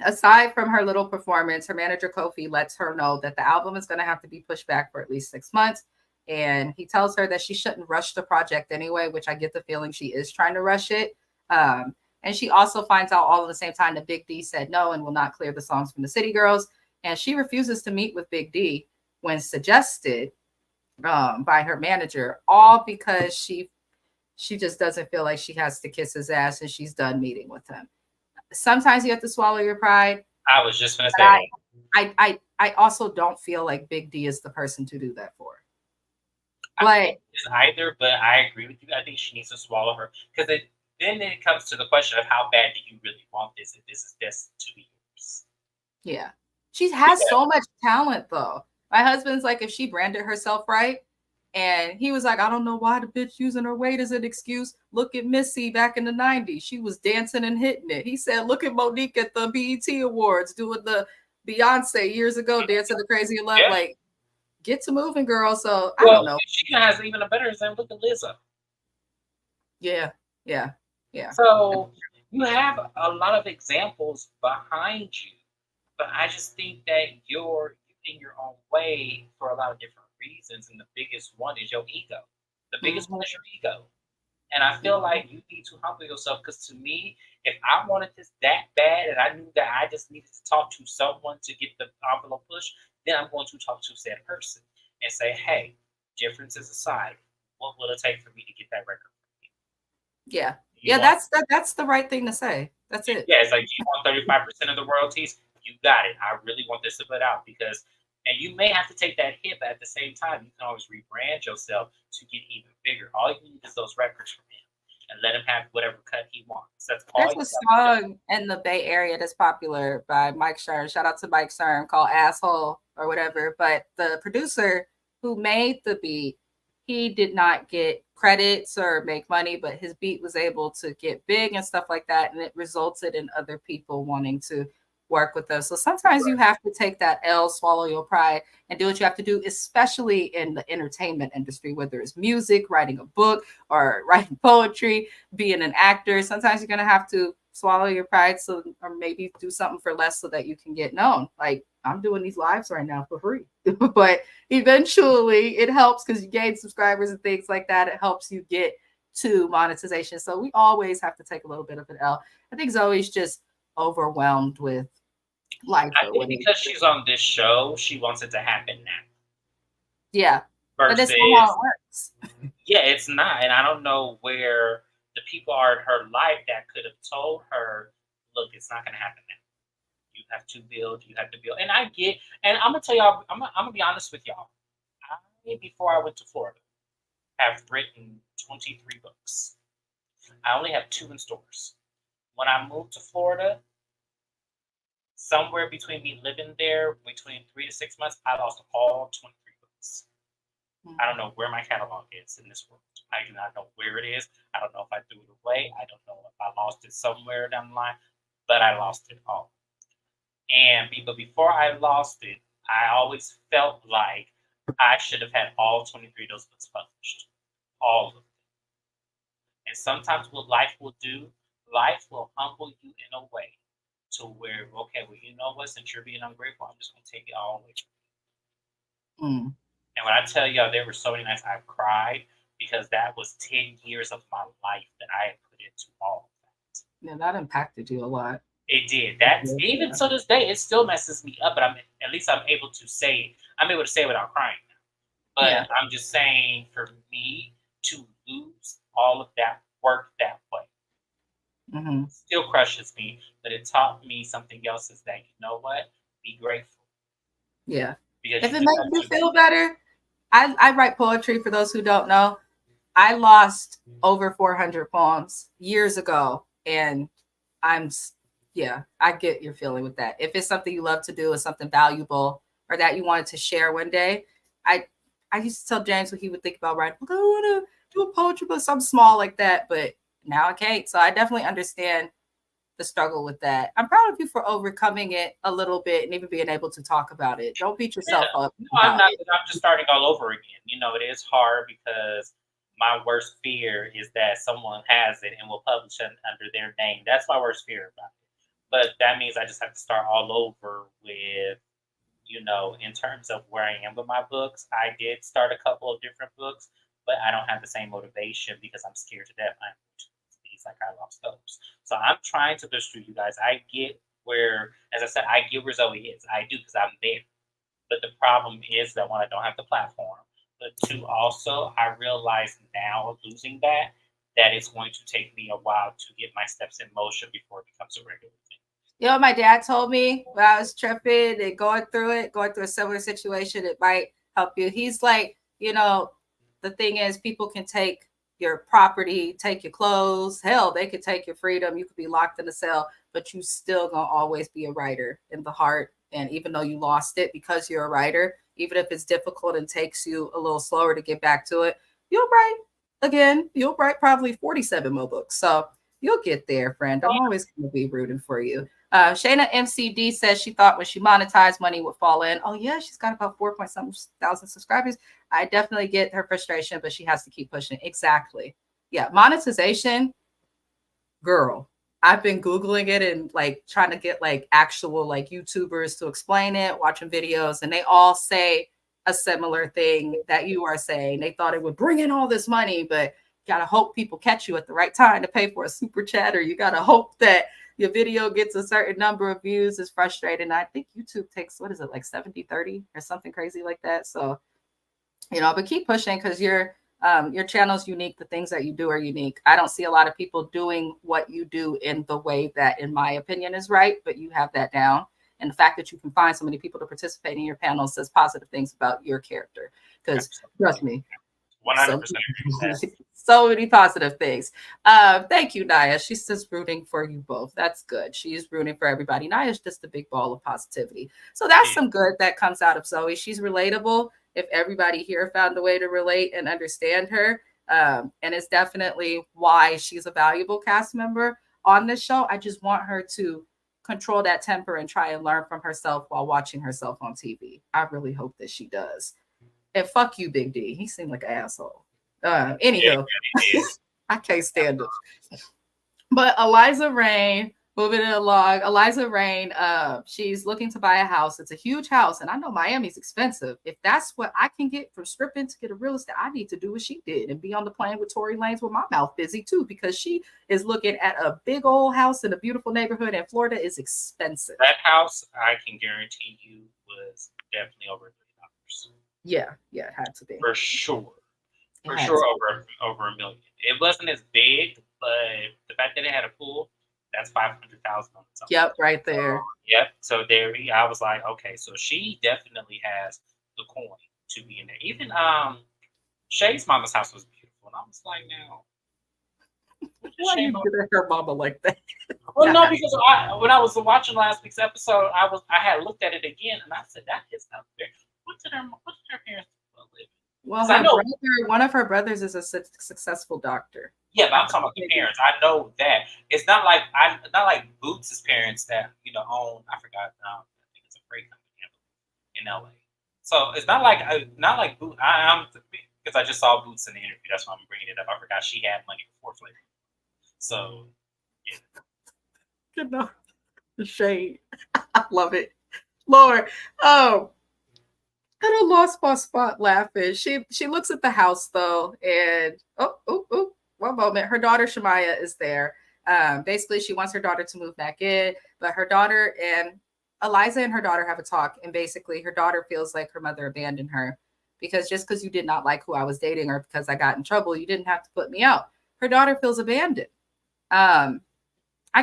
aside from her little performance, her manager, Kofi, lets her know that the album is going to have to be pushed back for at least 6 months. And he tells her that she shouldn't rush the project anyway, which I get the feeling she is trying to rush it. And she also finds out all at the same time that Big D said no and will not clear the songs from the City Girls. And she refuses to meet with Big D when suggested by her manager, all because she just doesn't feel like she has to kiss his ass and she's done meeting with him. Sometimes you have to swallow your pride. I was just going to say I also don't feel like Big D is the person to do that for. I think either, but I agree with you. I think she needs to swallow her because then it comes to the question of how bad do you really want this if this is destined to be yours. Yeah. She has so much talent, though. My husband's like, if she branded herself right, and he was like, I don't know why the bitch using her weight as an excuse. Look at Missy back in the 90s. She was dancing and hitting it. He said, look at Monique at the BET Awards doing the Beyonce years ago, dancing the Crazy in Love. Yeah. Like, get to moving, girl. So, I don't know. She has even a better example. Look at Lizzo. Yeah. So you have a lot of examples behind you, but I just think that you're in your own way for a lot of different reasons, and the biggest one is your ego. The biggest one is your ego, and I feel like you need to humble yourself. Because to me, if I wanted this that bad, and I knew that I just needed to talk to someone to get the envelope pushed, then I'm going to talk to said person and say, "Hey, differences aside, what will it take for me to get that record?" Yeah. That's the right thing to say. That's it. Yeah, it's like, you want 35% of the royalties? You got it. I really want this to put out because, and you may have to take that hit, but at the same time, you can always rebrand yourself to get even bigger. All you need is those records from him and let him have whatever cut he wants. That's all. There's a song in the Bay Area that's popular by Mike Sherm. Shout out to Mike Sherm, called Asshole or whatever. But the producer who made the beat, he did not get credits or make money, but his beat was able to get big and stuff like that. And it resulted in other people wanting to work with us. So sometimes you have to take that L, swallow your pride, and do what you have to do, especially in the entertainment industry, whether it's music, writing a book, or writing poetry, being an actor. Sometimes you're going to have to swallow your pride, or maybe do something for less so that you can get known. Like, I'm doing these lives right now for free, but eventually it helps because you gain subscribers and things like that. It helps you get to monetization. So we always have to take a little bit of an L. I think Zoe's just overwhelmed with life. I think because she's on this show, she wants it to happen now. Yeah. But that's not how it works. Yeah, it's not. And I don't know where the people are in her life that could have told her, look, it's not going to happen now. You have to build. And I get, and I'm going to tell y'all, I'm going to be honest with y'all. Before I went to Florida, have written 23 books. I only have 2 in stores. When I moved to Florida, somewhere between me living there, between 3 to 6 months, I lost all 23 books. I don't know where my catalog is in this world. I do not know where it is. I don't know if I threw it away. I don't know if I lost it somewhere down the line, but I lost it all. But before I lost it, I always felt like I should have had all 23 of those books published, all of them. And sometimes what life will do, life will humble you in a way to where, okay, well, you know what? Since you're being ungrateful, I'm just going to take it all away. Mm. And when I tell y'all, there were so many nights I cried because that was 10 years of my life that I had put into all of that. Yeah, that impacted you a lot. It did. That's even to this day, it still messes me up, but at least I'm able to say it without crying now. But I'm just saying, for me to lose all of that work that way still crushes me. But it taught me something else, is that, you know what? Be grateful. Yeah. Because if it makes you feel better, I write poetry, for those who don't know. I lost over 400 poems years ago, and I get your feeling with that. If it's something you love to do, or something valuable, or that you wanted to share one day, I used to tell James when he would think about writing, I want to do a poetry book, something small like that, but now I can't. So I definitely understand the struggle with that. I'm proud of you for overcoming it a little bit and even being able to talk about it. Don't beat yourself up. No, I'm not. I'm just starting all over again. You know, it is hard because my worst fear is that someone has it and will publish it under their name. That's my worst fear about it. But that means I just have to start all over with, you know, in terms of where I am with my books. I did start a couple of different books, but I don't have the same motivation because I'm scared to death. I'm like I lost those. So I'm trying to push through, you guys. I get where, as I said, I get where Zoe is. I do, because I'm there. But the problem is that, one, I don't have the platform. But two, also, I realize now, losing that it's going to take me a while to get my steps in motion before it becomes a regular thing. You know, my dad told me when I was tripping and going through a similar situation, it might help you. He's like, you know, the thing is, people can take your property, take your clothes. Hell, they could take your freedom. You could be locked in a cell, but you still gonna always be a writer in the heart. And even though you lost it because you're a writer, even if it's difficult and takes you a little slower to get back to it, you'll write again. You'll write probably 47 more books. So you'll get there, friend. I'm always going to be rooting for you. Shayna MCD says she thought when she monetized, money would fall in. Oh, yeah, she's got about 4,000 subscribers. I definitely get her frustration, but she has to keep pushing. Exactly. Yeah, monetization, girl. I've been Googling it and like trying to get like actual like YouTubers to explain it, watching videos, and they all say a similar thing that you are saying. They thought it would bring in all this money, but you gotta hope people catch you at the right time to pay for a super chat, or you gotta hope that your video gets a certain number of views. Is frustrating. I think YouTube takes, what is it, like 70-30 or something crazy like that. So, you know, but keep pushing, because your channel's unique. The things that you do are unique. I don't see a lot of people doing what you do in the way that, in my opinion, is right, but you have that down. And the fact that you can find so many people to participate in your panel says positive things about your character. Because trust me, 100%. So many positive things. Thank you, Naya. She's just rooting for you both. That's good. She's rooting for everybody. Naya's just a big ball of positivity. So that's some good that comes out of Zoe. She's relatable. If everybody here found a way to relate and understand her, and it's definitely why she's a valuable cast member on this show. I just want her to control that temper and try and learn from herself while watching herself on TV. I really hope that she does. And fuck you, Big D. He seemed like an asshole. Anywho, I can't stand it. But Eliza Rain, moving it along. Eliza Rain, she's looking to buy a house. It's a huge house, and I know Miami's expensive. If that's what I can get from stripping to get a real estate, I need to do what she did and be on the plane with Tory Lanez with my mouth busy too, because she is looking at a big old house in a beautiful neighborhood, and Florida is expensive. That house, I can guarantee you, was definitely over $1 million. Yeah, it had to be. For sure. For sure, over $1 million. It wasn't as big, but the fact that it had a pool, that's $500,000 on its own. Yep, right there. So there, I was like, okay, so she definitely has the coin to be in there. Even Shay's mama's house was beautiful, and I was like, now, why you look at her mama like that? Well, no, because when I was watching last week's episode, I had looked at it again, and I said, that is not fair. What did her parents live? Well, one of her brothers is a successful doctor. Yeah, but I'm talking about the parents. I know that it's not like Boots' parents that own. I forgot. I think it's a freight company in LA. So it's not like Boots. I'm because I just saw Boots in the interview. That's why I'm bringing it up. I forgot she had money before Flavor. So yeah. Good enough. The shade. I love it. Lord. Oh. I done lost my spot laughing. She looks at the house though, and one moment. Her daughter Shemaya is there. Basically, she wants her daughter to move back in, but her daughter and Eliza and her daughter have a talk, and basically her daughter feels like her mother abandoned her because just because you did not like who I was dating or because I got in trouble, you didn't have to put me out. Her daughter feels abandoned. I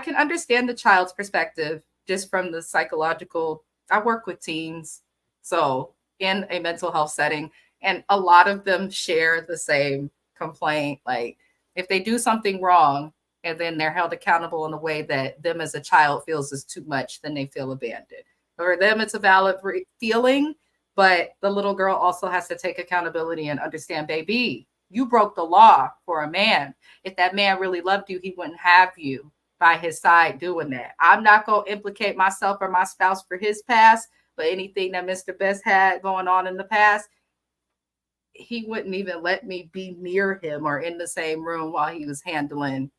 can understand the child's perspective just from the psychological. I work with teens, so in a mental health setting, and a lot of them share the same complaint. Like if they do something wrong and then they're held accountable in a way that them as a child feels is too much, then they feel abandoned. For them, it's a valid feeling, but the little girl also has to take accountability and understand, baby, you broke the law for a man. If that man really loved you, he wouldn't have you by his side doing that. I'm not going to implicate myself or my spouse for his past, but anything that Mr. Best had going on in the past, he wouldn't even let me be near him or in the same room while he was handling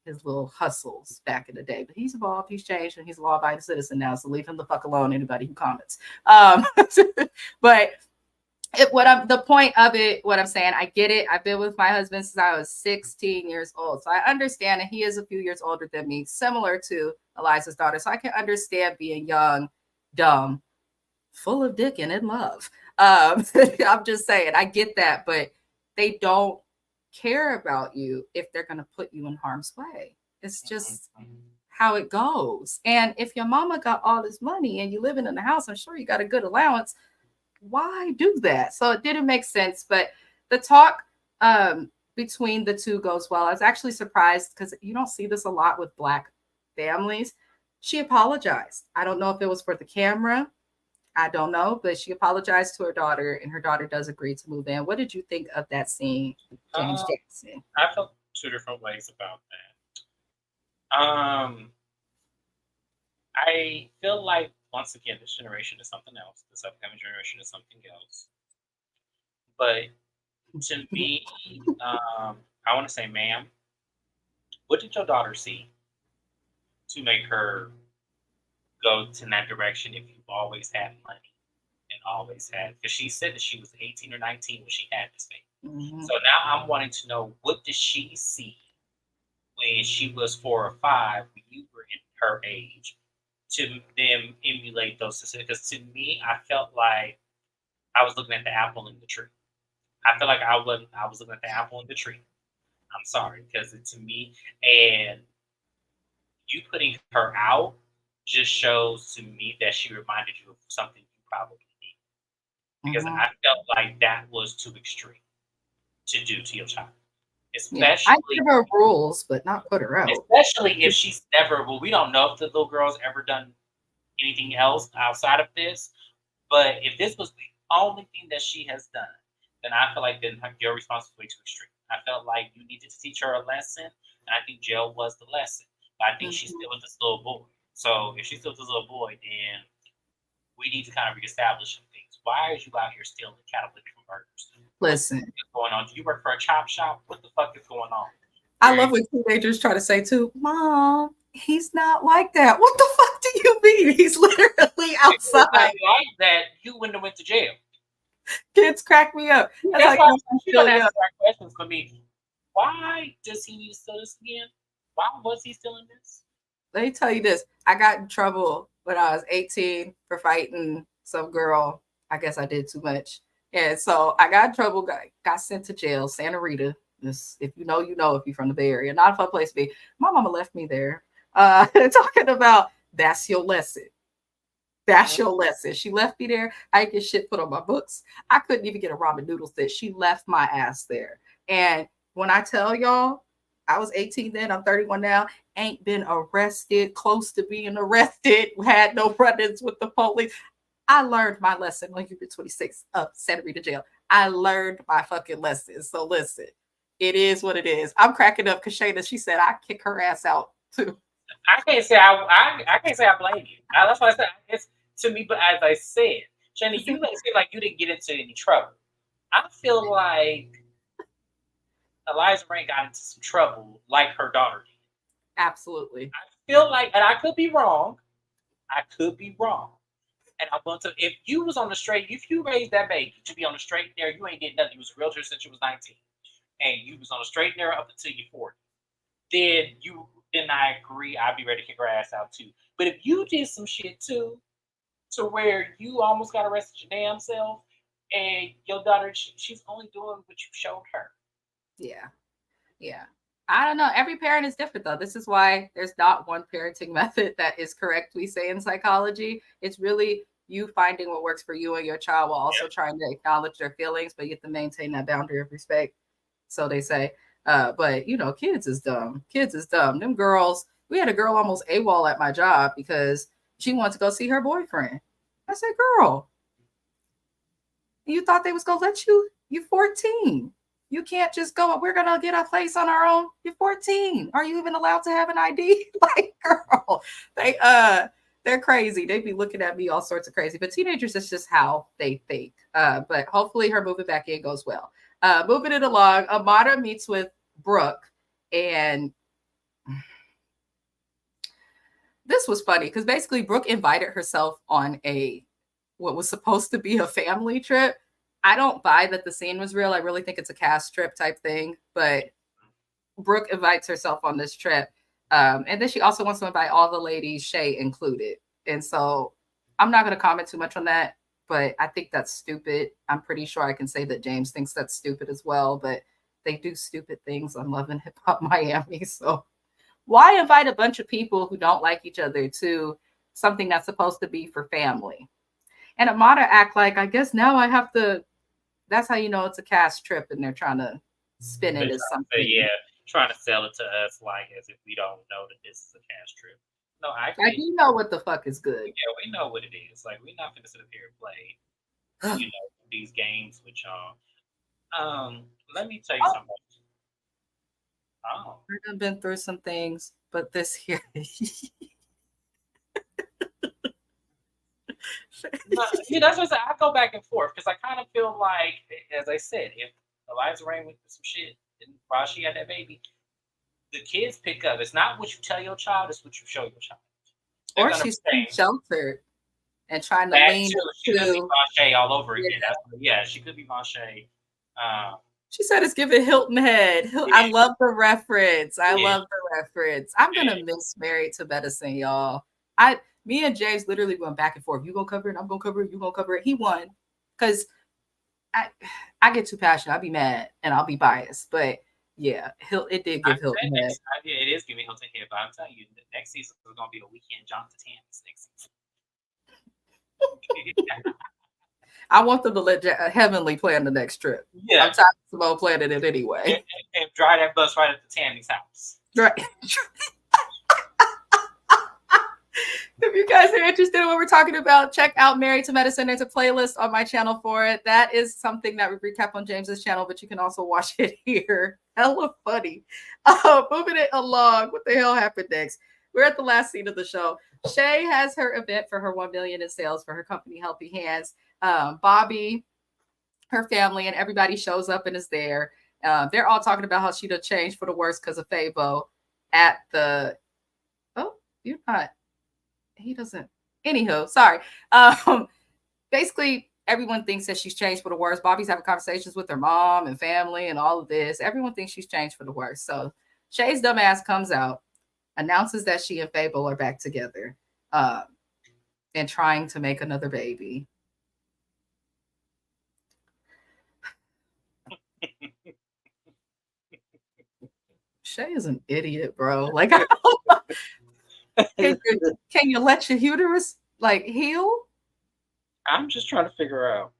his little hustles back in the day. But he's evolved, he's changed, and he's a law-abiding citizen now, so leave him the fuck alone, anybody who comments. But the point of it, what I'm saying, I get it. I've been with my husband since I was 16 years old. So I understand, and he is a few years older than me, similar to Eliza's daughter. So I can understand being young, dumb, full of dick and in love. I'm just saying, I get that, but they don't care about you if they're going to put you in harm's way. It's just how it goes. And if your mama got all this money and you living in the house, I'm sure you got a good allowance. Why do that? So it didn't make sense, but the talk between the two goes well. I was actually surprised because you don't see this a lot with Black families. She apologized. I don't know if it was for the camera. I don't know, but she apologized to her daughter, and her daughter does agree to move in. What did you think of that scene, James Jackson? I felt two different ways about that. I feel like, once again, this generation is something else. This upcoming generation is something else. But to me, I want to say, ma'am, what did your daughter see to make her go to that direction if you've always had money and always had? Because she said that she was 18 or 19 when she had this baby. Mm-hmm. So now I'm wanting to know, what did she see when she was 4 or 5, when you were in her age, to them emulate those decisions? Because to me, I felt like I was looking at the apple in the tree. I feel like I was looking at the apple in the tree. I'm sorry, because to me, and you putting her out just shows to me that she reminded you of something you probably need. Because I felt like that was too extreme to do to your child. Especially, I give her rules, but not put her out. Especially if she's never, well, we don't know if the little girl's ever done anything else outside of this. But if this was the only thing that she has done, then I feel like then your responsibility too extreme. I felt like you needed to teach her a lesson, and I think jail was the lesson. But I think she's still with this little boy. So if she's still with this little boy, then we need to kind of reestablish some things. Why are you out here stealing catalytic converters? Listen, what's going on? Do you work for a chop shop? What the fuck is going on? I love when teenagers try to say too, Mom, he's not like that. What the fuck do you mean? He's literally outside. Like that, you wouldn't have went to jail. Kids crack me up. That's like, why you don't answer our questions for me. Why does he need to steal this again? Why was he stealing this? Let me tell you this. I got in trouble when I was 18 for fighting some girl. I guess I did too much. And so I got in trouble, got sent to jail, Santa Rita. This, if you know, if you're from the Bay Area. Not a fun place to be. My mama left me there. Talking about, that's your lesson. That's your lesson. She left me there. I didn't get shit put on my books. I couldn't even get a ramen noodle set. She left my ass there. And when I tell y'all, I was 18 then, I'm 31 now, ain't been arrested, close to being arrested, had no run-ins with the police. I learned my lesson on Unit 26 of Santa Rita Jail. I learned my fucking lesson. So listen, it is what it is. I'm cracking up because Shayna, she said I kick her ass out too. I can't say I blame you. That's why I said it's to me, but as I said, Jenny, you make it seem like you didn't get into any trouble. I feel like Eliza Reign got into some trouble like her daughter did. Absolutely. I feel like, and I could be wrong. I could be wrong. And I want to, if you was on the straight, if you raised that baby to be on the straight and narrow, you ain't getting nothing. You was a realtor since you was 19. And you was on the straight and narrow up until you're 40. Then I agree, I'd be ready to kick her ass out too. But if you did some shit too, to where you almost got arrested your damn self, and your daughter, she's only doing what you showed her. Yeah. I don't know. Every parent is different, though. This is why there's not one parenting method that is correct, we say in psychology. It's really you finding what works for you and your child while also trying to acknowledge their feelings, but you have to maintain that boundary of respect. So they say. But, kids is dumb. Kids is dumb. Them girls, we had a girl almost AWOL at my job because she wanted to go see her boyfriend. I said, girl, you thought they was going to let you? You're 14. You can't just go, we're going to get a place on our own. You're 14. Are you even allowed to have an ID? Like, girl, they're crazy. They be looking at me all sorts of crazy. But teenagers, it's just how they think. But hopefully her moving back in goes well. Moving it along, Amara meets with Brooke. And this was funny because basically Brooke invited herself on what was supposed to be a family trip. I don't buy that the scene was real. I really think it's a cast trip type thing. But Brooke invites herself on this trip. And then she also wants to invite all the ladies, Shay included. And so I'm not going to comment too much on that, but I think that's stupid. I'm pretty sure I can say that James thinks that's stupid as well, but they do stupid things on Love and Hip Hop Miami. So why invite a bunch of people who don't like each other to something that's supposed to be for family? And Amada act like, I guess now I have to, that's how you know it's a cast trip and they're trying to spin it as something. Yeah, trying to sell it to us like as if we don't know that this is a cast trip. No, I do know what the fuck is good. Yeah, we know what it is. Like, we're not going to sit up here and play, these games with y'all. Let me tell you something. I've been through some things, but this here. That's what I go back and forth because I kind of feel like, as I said, if Eliza Reign went through some shit while she had that baby, the kids pick up. It's not what you tell your child; it's what you show your child. Or she's sheltered and trying to lean She could be Vache all over again. Yeah, she could be Vache. She said it's giving Hilton Head. I love the reference. Love the reference. I'm gonna miss Married to Medicine, y'all. Me and James literally went back and forth. You gonna cover it? I'm gonna cover it. You gonna cover it? He won because I get too passionate. I'll be mad and I'll be biased. But yeah, it did give Hilton Head. It is giving Hilton Head. But I'm telling you, the next season is gonna be a weekend Jonathan Tammy's next season. I want them to let Heavenly plan the next trip. Yeah, I'm tired of Simone planning it anyway. And drive that bus right up to Tammy's house. Right. If you guys are interested in what we're talking about, check out Married to Medicine. There's a playlist on my channel for it. That is something that we recap on James's channel, but you can also watch it here. Hella funny. Moving it along. What the hell happened next? We're at the last scene of the show. Shay has her event for her 1 million in sales for her company, Healthy Hands. Bobby, her family, and everybody shows up and is there. They're all talking about how she'd have changed for the worse because of Fabo at the... Oh, you're not... He doesn't. Anywho, sorry. Basically, everyone thinks that she's changed for the worse. Bobby's having conversations with her mom and family and all of this. Everyone thinks she's changed for the worse. So Shay's dumbass comes out, announces that she and Fable are back together and trying to make another baby. Shay is an idiot, bro. Like, can you let your uterus heal? I'm just trying to figure out.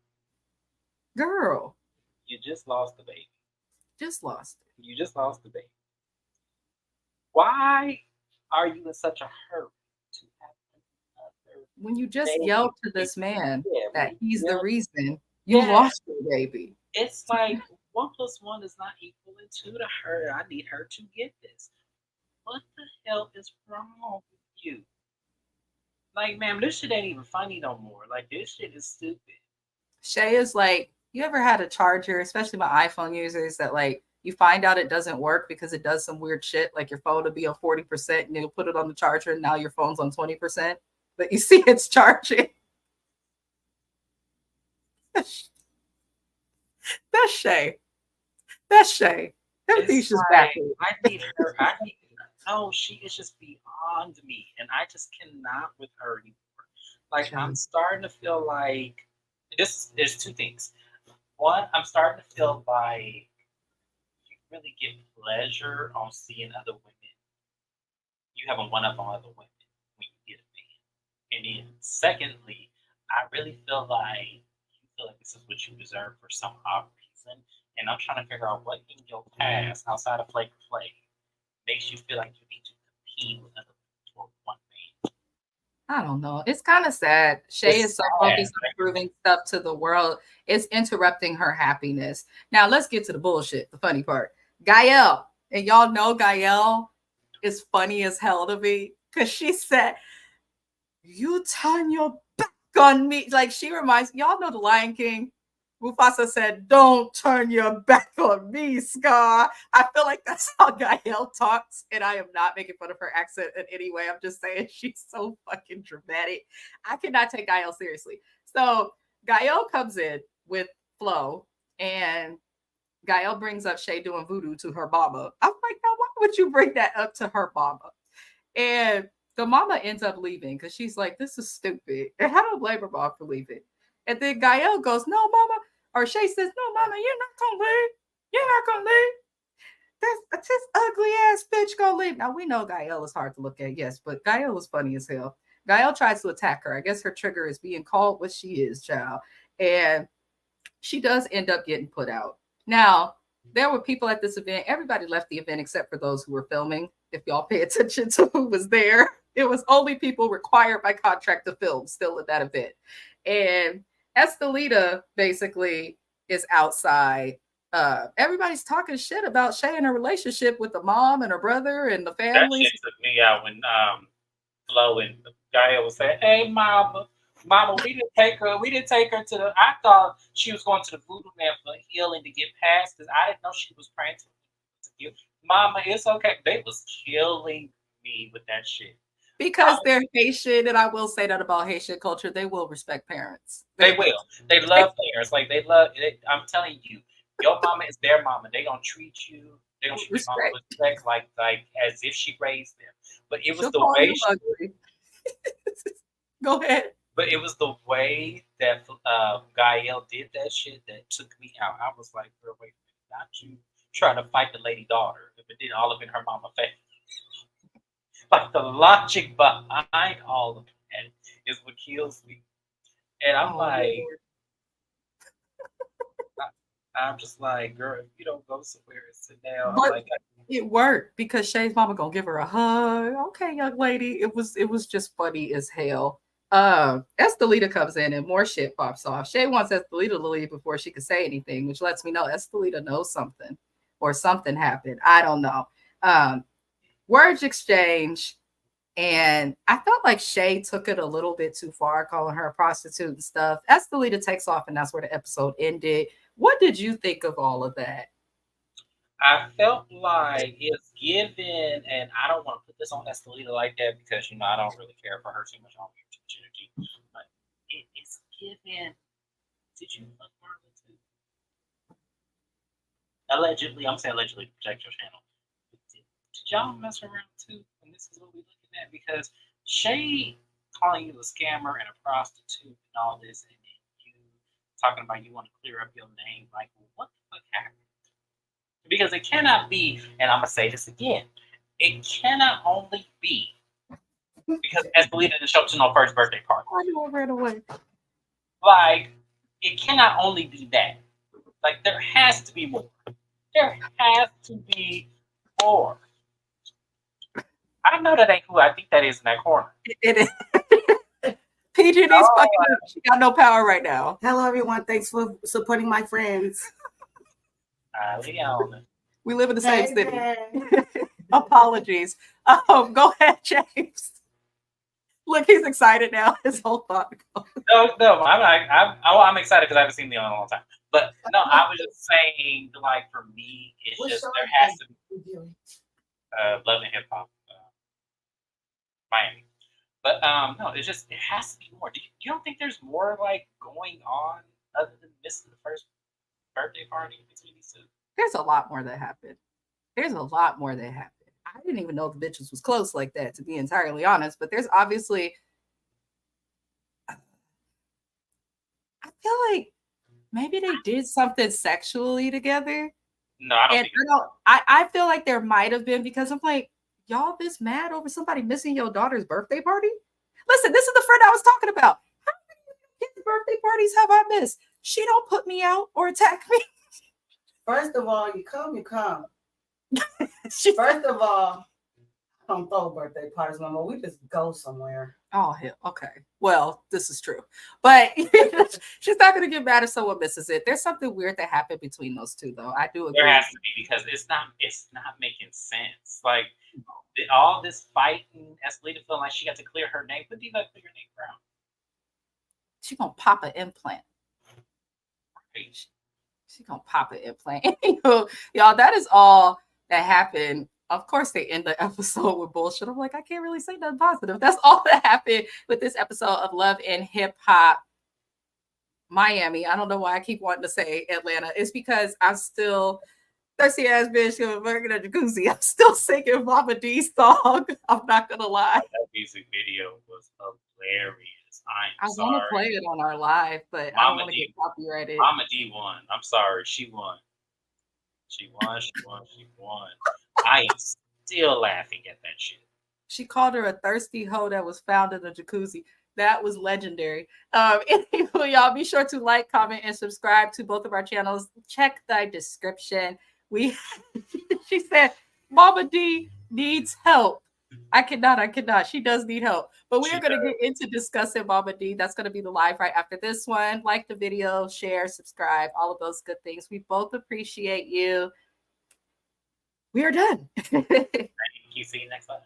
Girl. You just lost the baby. Just lost it. You just lost the baby. Why are you in such a hurry to have another when you just yelled to this man that he's the reason you lost your baby? It's like 1 + 1 is not equaling 2 to her. I need her to get this. What the hell is wrong with you? Like, man, this shit ain't even funny no more. Like, this shit is stupid. Shay is like, you ever had a charger, especially my iPhone users, that like you find out it doesn't work because it does some weird shit, like your phone will be on 40% and you'll put it on the charger and now your phone's on 20%, but you see it's charging. That's Shay. That's Shay. Everything's just Like, backwards. I need her. I need. No, she is just beyond me, and I just cannot with her anymore. Like, I'm starting to feel like this. There's two things. One, I'm starting to feel like you really get pleasure on seeing other women. You have a one up on other women when you get a man. And then, secondly, I really feel like you feel like this is what you deserve for some odd reason. And I'm trying to figure out what in your past, outside of play, makes you feel like you need to compete with other people for one man. I don't know. It's kind of sad. Shay is so focused on proving stuff to the world. It's interrupting her happiness. Now let's get to the bullshit. The funny part. Gael, and y'all know Gael is funny as hell to me because she said, "You turn your back on me." Like she reminds y'all know the Lion King. Mufasa said, "Don't turn your back on me, Scar." I feel like that's how Gael talks, and I am not making fun of her accent in any way. I'm just saying she's so fucking dramatic. I cannot take Gael seriously. So Gael comes in with Flo, and Gael brings up Shay doing voodoo to her mama. I'm like, now why would you bring that up to her mama? And the mama ends up leaving because she's like, this is stupid. And I don't blame her mom for leaving. And then Gael goes, no, mama. Or Shay says, no, mama, you're not going to leave. You're not going to leave. This ugly ass bitch going to leave. Now, we know Gael is hard to look at, yes, but Gael is funny as hell. Gael tries to attack her. I guess her trigger is being called what she is, child. And she does end up getting put out. Now, there were people at this event. Everybody left the event except for those who were filming. If y'all pay attention to who was there, it was only people required by contract to film still at that event. And Estelita basically is outside. Everybody's talking shit about Shay and her relationship with the mom and her brother and the That family. shit took me out when Flo and Gael was saying, "Hey, mama, we didn't take her to the. I thought she was going to the voodoo man for healing to get past this. I didn't know she was praying to you. Mama, it's okay." They was killing me with that shit. Because they're Haitian, and I will say that about Haitian culture, they will respect parents. They will. They love parents. Like they love. I'm telling you, your mama is their mama. They gonna treat you. They gonna treat your mama with respect, like as if she raised them. But it was She'll the call way. you ugly. Go ahead. But it was the way that Gael did that shit that took me out. I was like, girl, wait a minute, not you trying to fight the lady daughter, but then all up in her mama face. Like the logic behind all of that is what kills me. And I'm like, I'm just like, girl, if you don't go somewhere and sit down, I'm like, it worked because Shay's mama gonna give her a hug. Okay, young lady. It was just funny as hell. Estelita comes in and more shit pops off. Shay wants Estelita to leave before she could say anything, which lets me know Estelita knows something or something happened. I don't know. Words exchange, and I felt like Shay took it a little bit too far, calling her a prostitute and stuff. Estelita takes off, and that's where the episode ended. What did you think of all of that? I felt like it's given, and I don't want to put this on Estelita like that because I don't really care for her too much on too much energy. But it's given. Did you fuck Marlon too? Allegedly, I'm saying allegedly to protect your channel. Did y'all mess around too? And this is what we're looking at because Shay calling you a scammer and a prostitute and all this, and then you talking about you want to clear up your name. Like, what the fuck happened? Because it cannot be, and I'm gonna say this again, it cannot only be because Estelita didn't show up to no first birthday party. I know I ran away. Like, it cannot only be that. Like, there has to be more. There has to be more. I know that ain't who I think that is in that corner. It is. PGD's fucking up. She got no power right now. Hello, everyone. Thanks for supporting my friends. Leon. We live in the same city. Apologies. Go ahead, James. Look, he's excited now. His whole thought. No, I'm excited because I haven't seen Leon in a long time. But no, I was just saying, like, for me, it's just there has to be Love and Hip Hop, Miami. But no, it has to be more. You don't think there's more like going on other than missing the first birthday party between these two? There's a lot more that happened. I didn't even know the bitches was close like that, to be entirely honest. But there's obviously, I feel like maybe they did something sexually together. No, I don't think I feel like there might have been, because I'm like, y'all this mad over somebody missing your daughter's birthday party? Listen, this is the friend I was talking about. How many kids' birthday parties have I missed? She don't put me out or attack me. First of all, you come. First of all, I don't throw birthday parties no more. We just go somewhere. Oh, hell. Okay. Well, this is true. But she's not going to get mad if someone misses it. There's something weird that happened between those two, though. I do agree. there has to be, because it's not making sense. Like, all this fighting escalated, feeling like she got to clear her name. What do you like to clear your name from? She going to pop an implant. Right. She going to pop an implant. Y'all, that is all that happened. Of course, they end the episode with bullshit. I'm like, I can't really say nothing positive. That's all that happened with this episode of Love and Hip Hop Miami. I don't know why I keep wanting to say Atlanta. It's because I'm still thirsty ass bitch working at jacuzzi. I'm still singing Mama D's song. I'm not gonna lie. That music video was hilarious. I want to play it on our live, but I don't want to get copyrighted. Mama D won. I'm sorry, she won. She won. I am still laughing at that shit. She called her a thirsty hoe that was found in a jacuzzi. That was legendary. Anyway, y'all be sure to like, comment, and subscribe to both of our channels. Check the description. She said, Mama D needs help. I cannot. She does need help. But we are going to get into discussing Mama D. That's going to be the live right after this one. Like the video, share, subscribe, all of those good things. We both appreciate you. We are done. Thank you. See you next time.